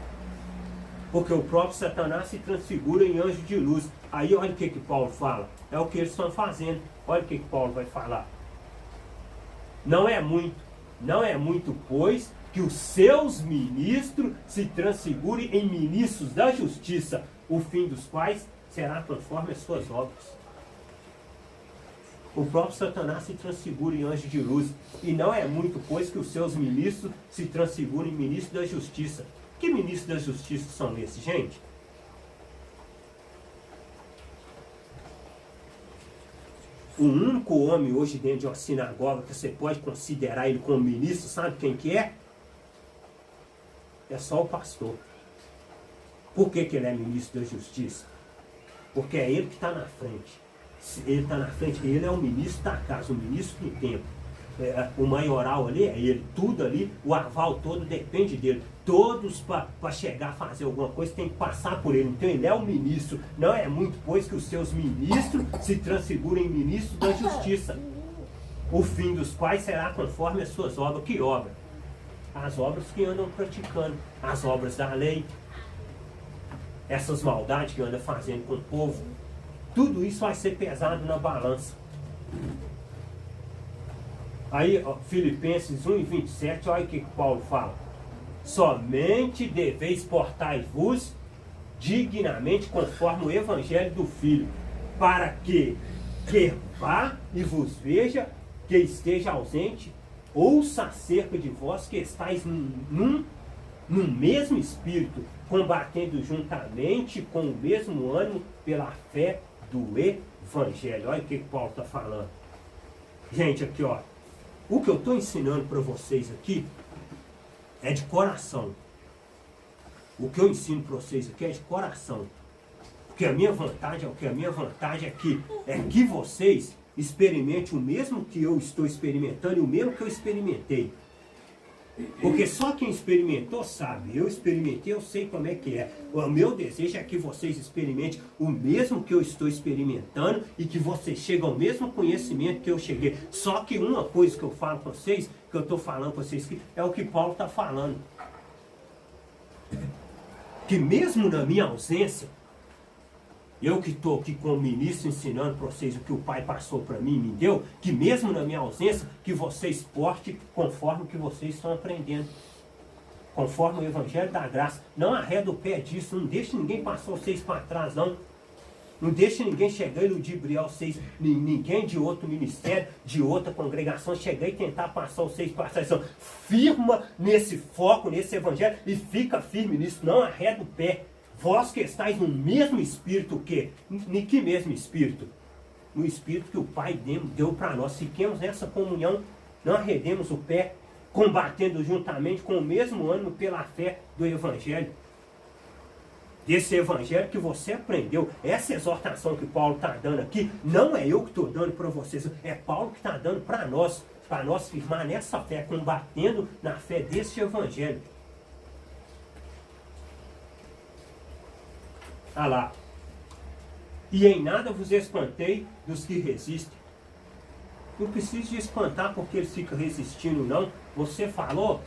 porque o próprio Satanás se transfigura em anjo de luz. Aí olha o que Paulo fala, é o que eles estão fazendo. Olha o que Paulo vai falar. Não é muito, pois, que os seus ministros se transfigurem em ministros da justiça, o fim dos quais será conforme as suas obras. O próprio Satanás se transfigura em anjo de luz. E não é muito, pois, que os seus ministros se transfigurem em ministros da justiça. Que ministros da justiça são esses, gente? O único homem hoje dentro de uma sinagoga que você pode considerar ele como ministro, sabe quem que é? É só o pastor. Por que ele é ministro da justiça? Porque é ele que está na frente. Ele está na frente, ele é o ministro da casa, o ministro do templo. O maioral ali é ele, tudo ali, o aval todo depende dele. Todos para chegar a fazer alguma coisa tem que passar por ele. Então ele é o ministro. Não é muito, pois, que os seus ministros se transfigurem em ministros da justiça, o fim dos quais será conforme as suas obras. Que obra? As obras que andam praticando, as obras da lei, essas maldades que andam fazendo com o povo. Tudo isso vai ser pesado na balança. Aí, ó, Filipenses 1:27, olha o que Paulo fala. Somente deveis portar-vos dignamente conforme o evangelho do Filho, para que vá e vos veja, que esteja ausente, ouça acerca de vós que estáis num mesmo espírito, combatendo juntamente com o mesmo ânimo pela fé do evangelho. Olha o que Paulo está falando. Gente, aqui ó, o que eu estou ensinando para vocês aqui é de coração. O que eu ensino para vocês aqui é de coração. Porque a minha vontade é que vocês experimentem o mesmo que eu estou experimentando e o mesmo que eu experimentei. Porque só quem experimentou sabe. Eu experimentei, eu sei como é que é. O meu desejo é que vocês experimentem o mesmo que eu estou experimentando e que vocês cheguem ao mesmo conhecimento que eu cheguei. Só que uma coisa que eu falo para vocês, que eu estou falando para vocês, que é o que Paulo está falando. Que mesmo na minha ausência, eu que estou aqui como ministro ensinando para vocês o que o Pai passou para mim, me deu, que mesmo na minha ausência, que vocês portem conforme o que vocês estão aprendendo. Conforme o Evangelho da Graça. Não arreda o pé disso, não deixe ninguém passar vocês para trás, não. Não deixe ninguém chegar e ludibriar vocês, ninguém de outro ministério, de outra congregação, chegar e tentar passar vocês para trás. Então, firma nesse foco, nesse Evangelho, e fica firme nisso, não arreda o pé. Vós que estáis no mesmo Espírito que? Em que mesmo Espírito? No Espírito que o Pai deu para nós. Fiquemos nessa comunhão, não arredemos o pé, combatendo juntamente com o mesmo ânimo pela fé do Evangelho. Desse Evangelho que você aprendeu. Essa exortação que Paulo está dando aqui, não é eu que estou dando para vocês, é Paulo que está dando para nós firmar nessa fé, combatendo na fé desse Evangelho. Ah lá. E em nada vos espantei dos que resistem. Não precisa de espantar porque eles ficam resistindo, não. Você falou,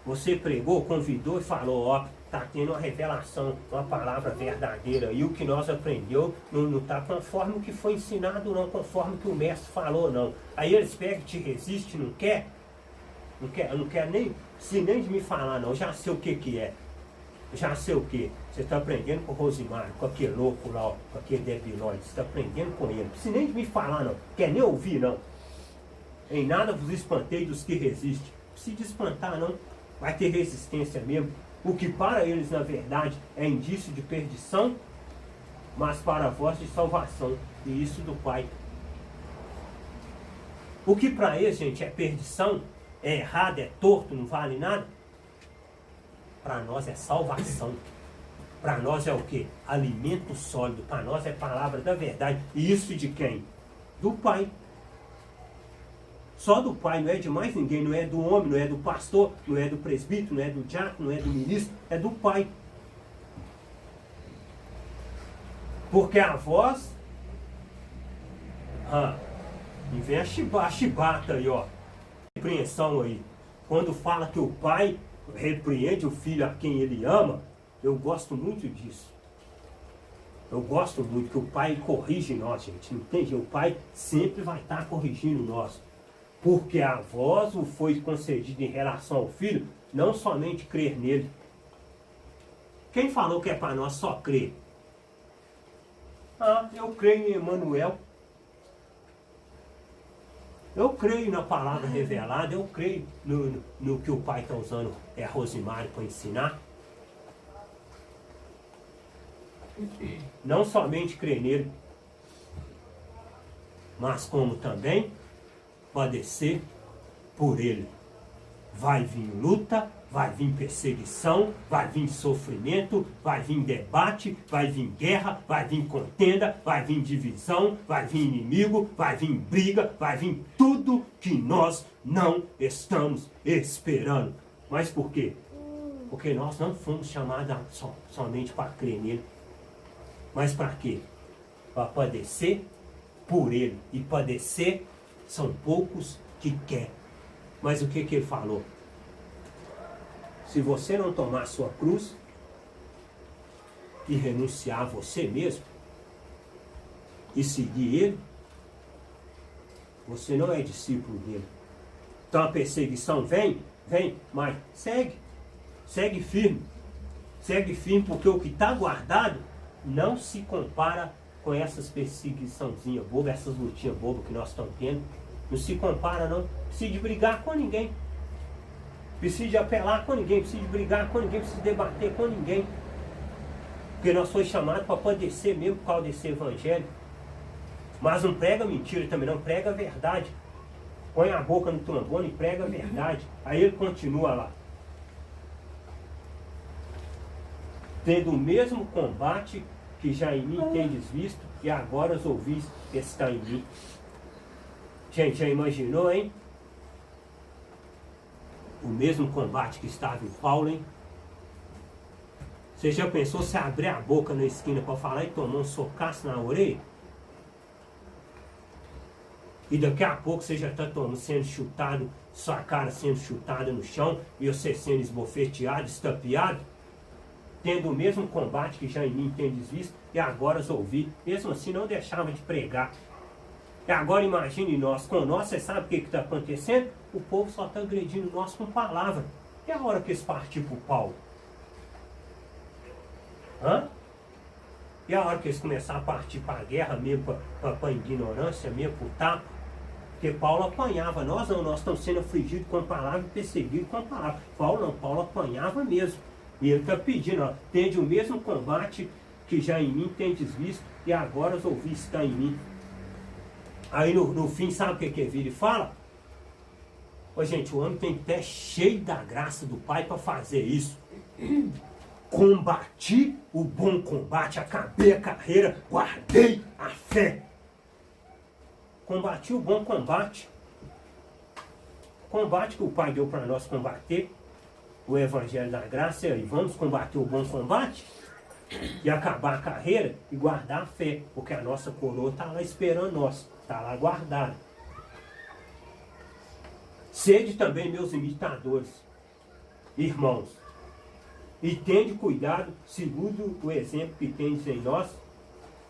você pregou, convidou e falou, ó, está tendo uma revelação, uma palavra verdadeira. E o que nós aprendeu não está conforme o que foi ensinado, não, conforme o que o mestre falou, não. Aí eles pegam e te resistem, não quer? Não quer nem de me falar, não. Eu já sei o que é. Já sei o que? Você está aprendendo com o Rosimário, com aquele louco lá, com aquele debilóide. Você está aprendendo com ele. Não precisa nem de me falar, não. Quer nem ouvir, não. Em nada vos espantei dos que resistem. Não precisa de espantar, não. Vai ter resistência mesmo. O que para eles, na verdade, é indício de perdição, mas para vós de salvação. E isso do Pai. O que para eles, gente, é perdição, é errado, é torto, não vale nada. Para nós é salvação. Para nós é o quê? Alimento sólido. Para nós é palavra da verdade. E isso de quem? Do Pai. Só do Pai, não é de mais ninguém, não é do homem, não é do pastor, não é do presbítero, não é do diácono, não é do ministro, é do Pai. Porque a voz, e vem a chibata aí, ó, repreensão aí, quando fala que o Pai repreende o filho a quem ele ama, eu gosto muito disso. Eu gosto muito que o Pai corrige nós, gente, não entende? O Pai sempre vai estar corrigindo nós. Porque a voz o foi concedida em relação ao Filho, não somente crer nele. Quem falou que é para nós só crer? Eu creio em Emmanuel. Eu creio na palavra revelada, eu creio no que o Pai está usando a Rosemary para ensinar. Não somente crer nele, mas como também padecer por ele. Vai vir luta, vai vir perseguição, vai vir sofrimento, vai vir debate, vai vir guerra, vai vir contenda, vai vir divisão, vai vir inimigo, vai vir briga, vai vir tudo que nós não estamos esperando. Mas por quê? Porque nós não fomos chamados somente para crer nele. Mas para quê? Para padecer por ele. E padecer são poucos que querem. Mas o que ele falou? Se você não tomar a sua cruz e renunciar a você mesmo e seguir ele, você não é discípulo dele. Então a perseguição vem, mas segue firme, porque o que está guardado não se compara com essas perseguiçãozinhas bobas, essas lutinhas bobas que nós estamos tendo. Não se compara, não. Precisa de brigar com ninguém. Precisa de apelar com ninguém. Precisa de brigar com ninguém. Precisa de debater com ninguém. Porque nós fomos chamados para padecer mesmo por causa desse evangelho. Mas não prega mentira também, não. Prega a verdade. Põe a boca no trombone e prega a verdade. Aí ele continua lá. Tendo o mesmo combate que já em mim tendes visto, e agora os ouvis que está em mim. Gente, já imaginou, hein? O mesmo combate que estava em Paulo, hein? Você já pensou se abrir a boca na esquina para falar e tomar um socaço na orelha? E daqui a pouco você já está sendo chutado, sua cara sendo chutada no chão, e você sendo esbofeteado, estampeado? Tendo o mesmo combate que já em mim tendes visto, e agora os ouvi. Mesmo assim não deixava de pregar. E agora imagine nós, com nós, você sabe o que está acontecendo? O povo só está agredindo nós com palavra. E a hora que eles partirem para o Paulo? E a hora que eles começarem a partir para a guerra mesmo, para a ignorância mesmo, para o tapa? Porque Paulo apanhava, nós não, nós estamos sendo afligidos com a palavra e perseguidos com a palavra. Paulo não, Paulo apanhava mesmo. E ele está pedindo, tende o mesmo combate que já em mim tendes visto, e agora os ouvis está em mim. Aí no fim, sabe o que vira e fala? Ô, gente, o homem tem que ter cheio da graça do Pai para fazer isso. Combati o bom combate, acabei a carreira, guardei a fé. Combati o bom combate. Combate que o Pai deu para nós combater. O Evangelho da Graça, e vamos combater o bom combate e acabar a carreira e guardar a fé, porque a nossa coroa está lá esperando nós, está lá guardada. Sede também meus imitadores, irmãos, e tende cuidado, segundo o exemplo que tendes em nós,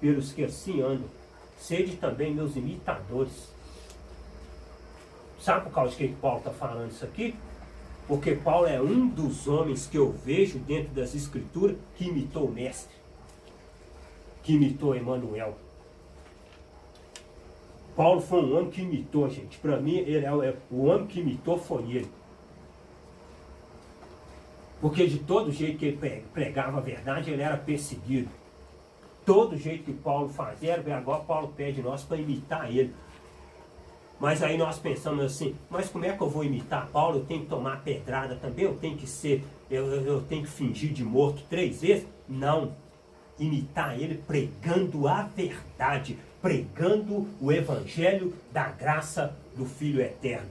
pelos que assim andam. Sede também meus imitadores. Sabe por causa de que Paulo está falando isso aqui? Porque Paulo é um dos homens que eu vejo dentro das Escrituras que imitou o Mestre, que imitou Emmanuel. Paulo foi um homem que imitou, gente. Para mim, ele o homem que imitou foi ele. Porque de todo jeito que ele pregava a verdade, ele era perseguido. Todo jeito que Paulo fazia, agora Paulo pede nós para imitar ele. Mas aí nós pensamos assim, mas como é que eu vou imitar Paulo? Eu tenho que tomar pedrada também? Eu tenho que ser, eu tenho que fingir de morto 3 vezes? Não. Imitar ele pregando a verdade, pregando o evangelho da graça do Filho Eterno.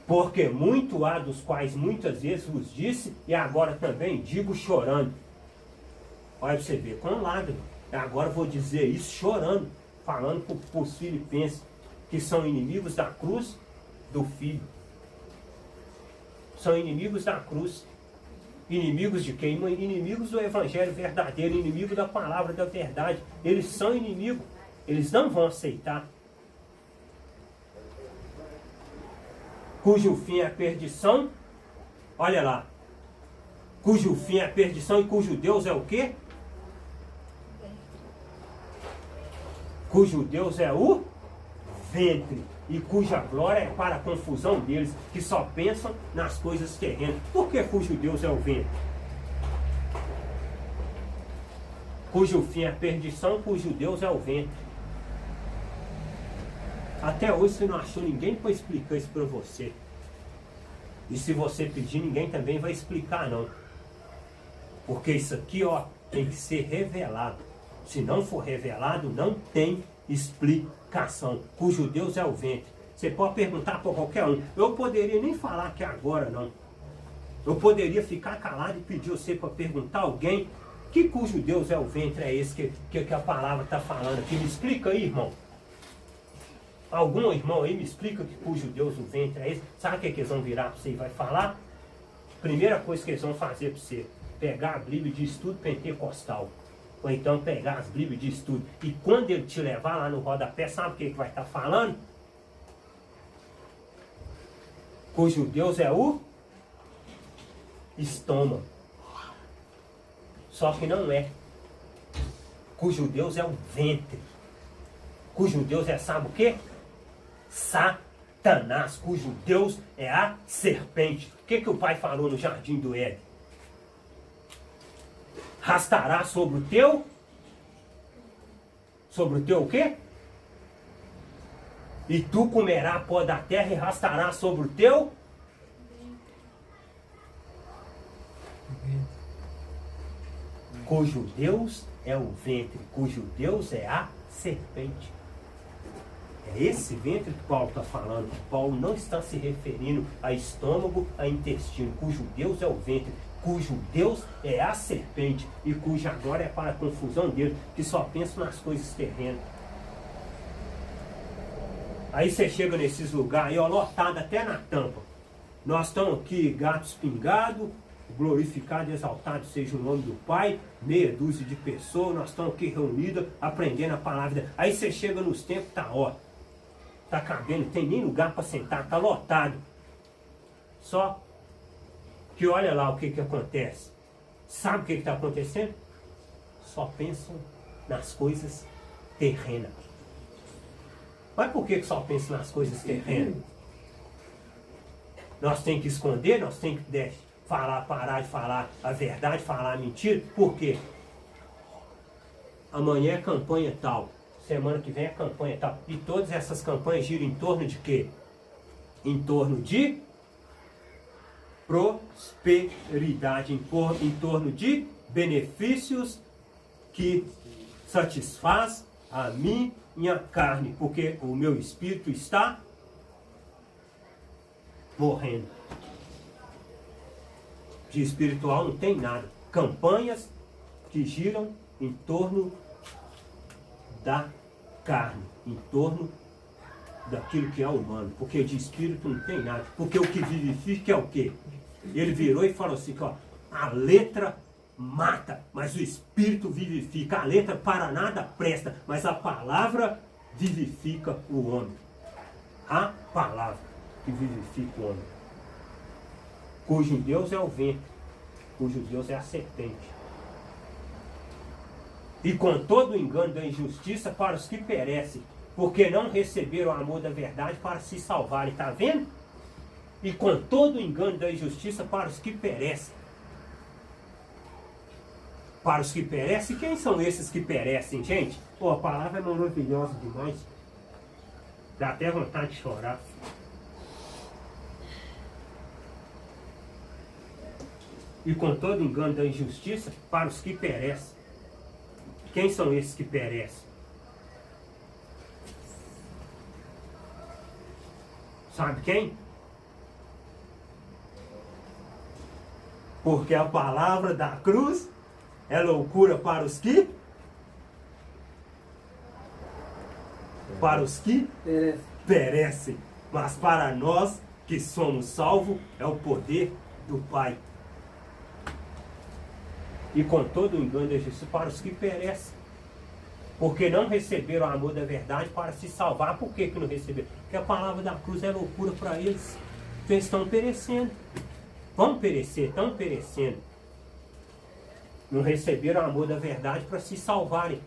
Porque muito há dos quais muitas vezes vos disse, e agora também digo chorando. Olha pra você ver, com lágrimas. Agora eu vou dizer isso chorando, falando para os filipenses, que são inimigos da cruz do Filho. São inimigos da cruz. Inimigos de quem? Inimigos do evangelho verdadeiro, inimigo da palavra da verdade. Eles são inimigos. Eles não vão aceitar. Cujo fim é a perdição. Olha lá. Cujo fim é a perdição e cujo Deus é o quê? Cujo Deus é o ventre. E cuja glória é para a confusão deles, que só pensam nas coisas terrenas. Por que cujo Deus é o ventre? Cujo fim é a perdição, cujo Deus é o ventre. Até hoje você não achou ninguém para explicar isso para você. E se você pedir, ninguém também vai explicar não. Porque isso aqui, ó, tem que ser revelado. Se não for revelado, não tem explicação. Cujo Deus é o ventre. Você pode perguntar para qualquer um. Eu poderia nem falar aqui agora, não. Eu poderia ficar calado e pedir você para perguntar a alguém que cujo Deus é o ventre é esse que a palavra está falando aqui. Me explica aí, irmão. Algum irmão aí me explica que cujo Deus o ventre é esse. Sabe o que eles vão virar para você e vai falar? Primeira coisa que eles vão fazer para você, pegar a Bíblia de estudo pentecostal. Ou então pegar as Bíblias de estudo. E quando ele te levar lá no rodapé, sabe o que vai estar falando? Cujo Deus é o estômago. Só que não é. Cujo Deus é o ventre. Cujo Deus é, sabe o quê? Satanás. Cujo Deus é a serpente. O que o pai falou no jardim do Éden? Rastará sobre o teu o quê? E tu comerá pó da terra e rastará sobre o teu cujo Deus é o ventre, cujo Deus é a serpente. É esse ventre que Paulo está falando. Paulo não está se referindo a estômago, a intestino, cujo Deus é o ventre, cujo Deus é a serpente e cuja glória é para a confusão dele, que só pensa nas coisas terrenas. Aí você chega nesses lugares aí, ó, lotado até na tampa. Nós estamos aqui, gatos pingados, glorificado e exaltado seja o nome do Pai, meia dúzia de pessoas, nós estamos aqui reunidos, aprendendo a palavra. Aí você chega nos tempos, tá, ó, tá cabendo, não tem nem lugar para sentar, tá lotado. Só que olha lá o que acontece. Sabe o que está acontecendo? Só pensam nas coisas terrenas. Mas por que só pensam nas coisas terrenas? Nós temos que esconder, nós temos que parar de falar a verdade, falar a mentira. Por quê? Amanhã é campanha tal, semana que vem é campanha tal. E todas essas campanhas giram em torno de quê? Em torno de prosperidade, em torno de benefícios que satisfaz a minha carne, porque o meu espírito está morrendo. De espiritual não tem nada. Campanhas que giram em torno da carne, em torno daquilo que é humano, porque de espírito não tem nada. Porque o que vivifica é o quê? Ele virou e falou assim, ó, a letra mata, mas o espírito vivifica. A letra para nada presta, mas a palavra vivifica o homem. A palavra que vivifica o homem. Cujo Deus é o ventre, cujo Deus é a serpente. E com todo o engano da injustiça para os que perecem, porque não receberam o amor da verdade para se salvarem. Está vendo? E com todo o engano da injustiça para os que perecem. para os que perecem. Quem são esses que perecem, gente? Pô, a palavra é maravilhosa demais. Dá até vontade de chorar. E com todo engano da injustiça, para os que perecem. Quem são esses que perecem? Sabe quem? Porque a palavra da cruz é loucura para os que? Para os que perecem. Mas para nós que somos salvos, é o poder do Pai. E com todo o engano de Jesus, para os que perecem. Porque não receberam o amor da verdade para se salvar. Por que não receberam? Porque a palavra da cruz é loucura para eles. Então eles estão perecendo. Vão perecer, estão perecendo. Não receberam o amor da verdade para se salvarem.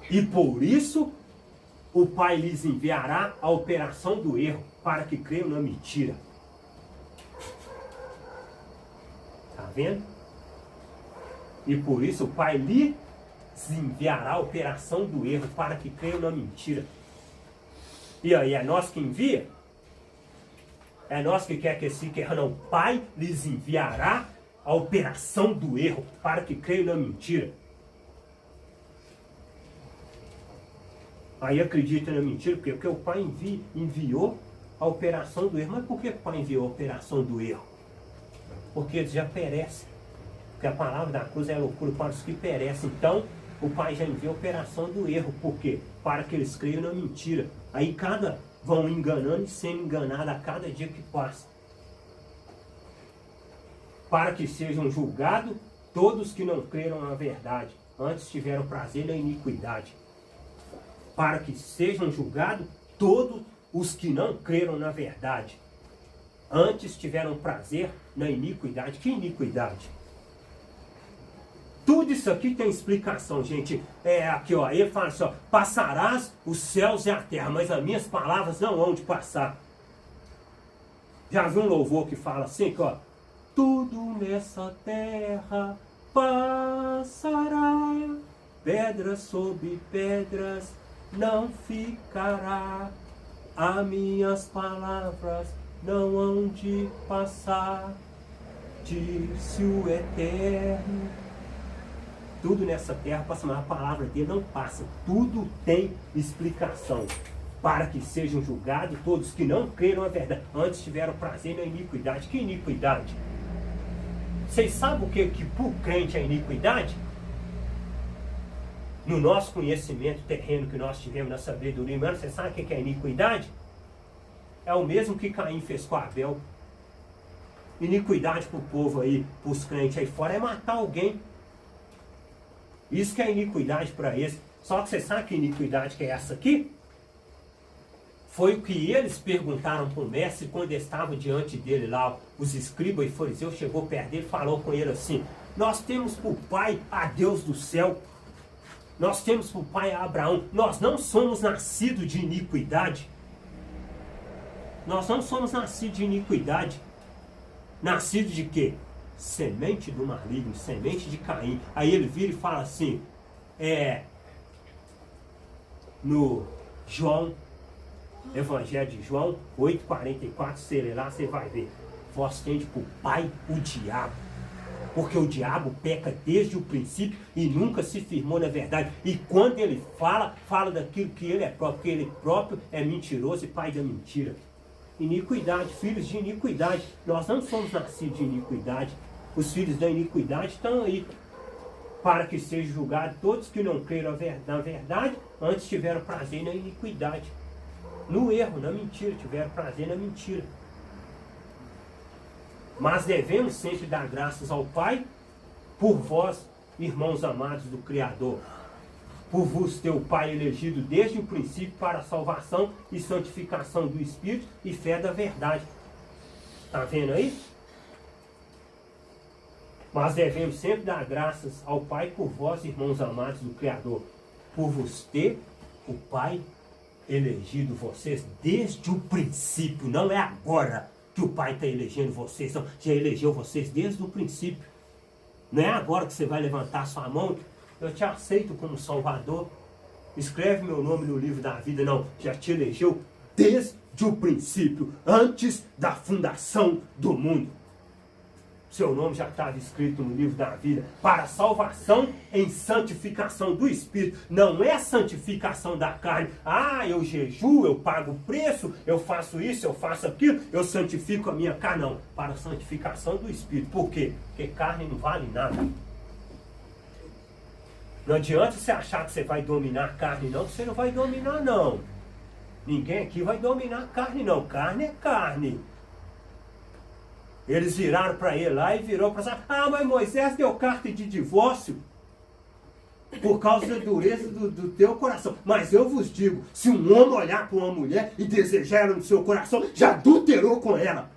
E por isso, o Pai lhes enviará a operação do erro, para que creiam na mentira. Está vendo? E por isso, o Pai lhes enviará a operação do erro, para que creiam na mentira. E aí, é nós que envia? É nós que quer que esse erro não. O Pai lhes enviará a operação do erro, para que creiam na mentira. Aí acredita na mentira, porque o Pai enviou a operação do erro. Mas por que o Pai enviou a operação do erro? Porque eles já perecem. Porque a palavra da cruz é loucura para os que perecem. Então, o Pai já enviou a operação do erro. Por quê? Para que eles creiam na mentira. Aí vão enganando e sendo enganados a cada dia que passa. Para que sejam julgados todos que não creram na verdade, antes tiveram prazer na iniquidade. Para que sejam julgados todos os que não creram na verdade, antes tiveram prazer na iniquidade. Que iniquidade? Tudo isso aqui tem explicação, gente. Aqui, ó, ele fala assim, ó, passarás os céus e a terra, mas as minhas palavras não hão de passar. Já viu um louvor que fala assim, que, ó, tudo nessa terra passará, pedras sobre pedras não ficará, as minhas palavras não hão de passar, disse o Eterno. Tudo nessa terra passa, mas a palavra dele não passa. Tudo tem explicação. Para que sejam julgados todos que não creram a verdade, antes tiveram prazer na iniquidade. Que iniquidade? Vocês sabem o que para o crente é iniquidade? No nosso conhecimento terreno que nós tivemos na sabedoria humana, você sabe o que é iniquidade? É o mesmo que Caim fez com Abel. Iniquidade para o povo aí, para os crentes aí fora, é matar alguém. Isso que é iniquidade para eles. Só que você sabe que iniquidade que é essa aqui? Foi o que eles perguntaram para o mestre quando estavam diante dele lá. Os escribas e fariseus chegou perto dele e falou com ele assim: nós temos por pai a Deus do céu. Nós temos por pai a Abraão. Nós não somos nascidos de iniquidade. Nós não somos nascidos de iniquidade. Nascidos de quê? Semente do maligno, semente de Caim. Aí ele vira e fala assim, no João, Evangelho de João 8,44, você lê lá, você vai ver. Vós tendes por pai o diabo. Porque o diabo peca desde o princípio e nunca se firmou na verdade. E quando ele fala daquilo que ele é próprio, porque ele próprio é mentiroso e pai da mentira. Iniquidade, filhos de iniquidade. Nós não somos nascidos de iniquidade. Os filhos da iniquidade estão aí. Para que sejam julgados todos que não creram na verdade, antes tiveram prazer na iniquidade. No erro, na mentira, tiveram prazer na mentira. Mas devemos sempre dar graças ao Pai, por vós, irmãos amados do Criador, por vos ter o Pai elegido desde o princípio para a salvação e santificação do Espírito e fé da verdade. Está vendo aí? Mas devemos sempre dar graças ao Pai por vós, irmãos amados do Criador, por vos ter o Pai elegido vocês desde o princípio. Não é agora que o Pai está elegendo vocês, não. Já elegeu vocês desde o princípio. Não é agora que você vai levantar sua mão, eu te aceito como Salvador. Escreve meu nome no livro da vida. Não, já te elegeu desde o princípio, antes da fundação do mundo. Seu nome já estava escrito no livro da vida, para salvação em santificação do Espírito. Não é santificação da carne. Ah, eu jejuo, eu pago o preço, eu faço isso, eu faço aquilo, eu santifico a minha carne. Não, para santificação do Espírito. Por quê? Porque carne não vale nada. Não adianta você achar que você vai dominar a carne, não, que você não vai dominar, não. Ninguém aqui vai dominar a carne, não. Carne é carne. Eles viraram para ele lá e virou para cima. Ah, mas Moisés deu carta de divórcio por causa da dureza do teu coração. Mas eu vos digo, se um homem olhar para uma mulher e desejar ela no seu coração, já adulterou com ela.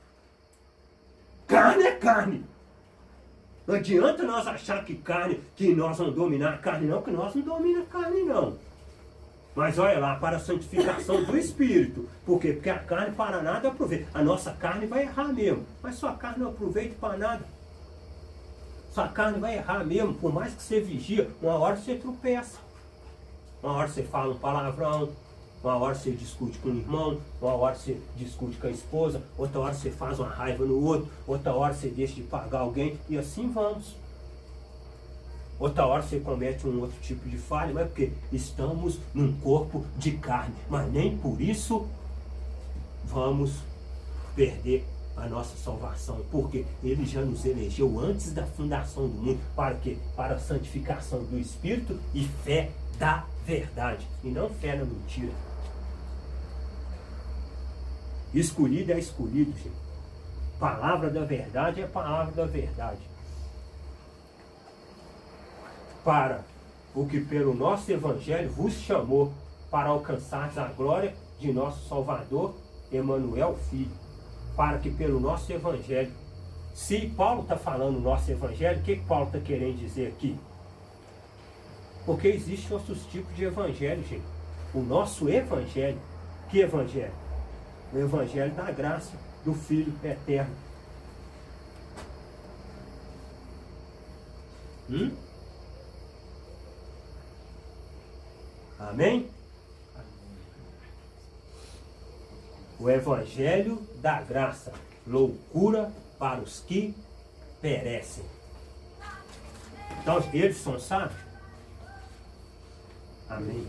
Carne é carne. Não adianta nós achar que nós vamos dominar a carne, não, que nós não dominamos a carne, não. Mas olha lá, para a santificação do Espírito. Por quê? Porque a carne para nada aproveita. A nossa carne vai errar mesmo. Mas sua carne não aproveita para nada. Sua carne vai errar mesmo. Por mais que você vigia, uma hora você tropeça. Uma hora você fala um palavrão. Uma hora você discute com o irmão. Uma hora você discute com a esposa. Outra hora você faz uma raiva no outro. Outra hora você deixa de pagar alguém. E assim vamos. Outra hora você comete um outro tipo de falha, mas porque estamos num corpo de carne. Mas nem por isso vamos perder a nossa salvação. Porque Ele já nos elegeu antes da fundação do mundo. Para quê? Para a santificação do Espírito e fé da verdade. E não fé na mentira. Escolhido é escolhido, gente. Palavra da verdade é palavra da verdade. Para o que pelo nosso Evangelho vos chamou, para alcançar a glória de nosso Salvador, Emanuel Filho. Para que pelo nosso Evangelho, se Paulo está falando nosso Evangelho, o que Paulo está querendo dizer aqui? Porque existem outros tipos de Evangelho, gente. O nosso Evangelho, que Evangelho? O Evangelho da graça do Filho eterno. Amém? O Evangelho da graça, loucura para os que perecem. Então, eles são sábios? Amém.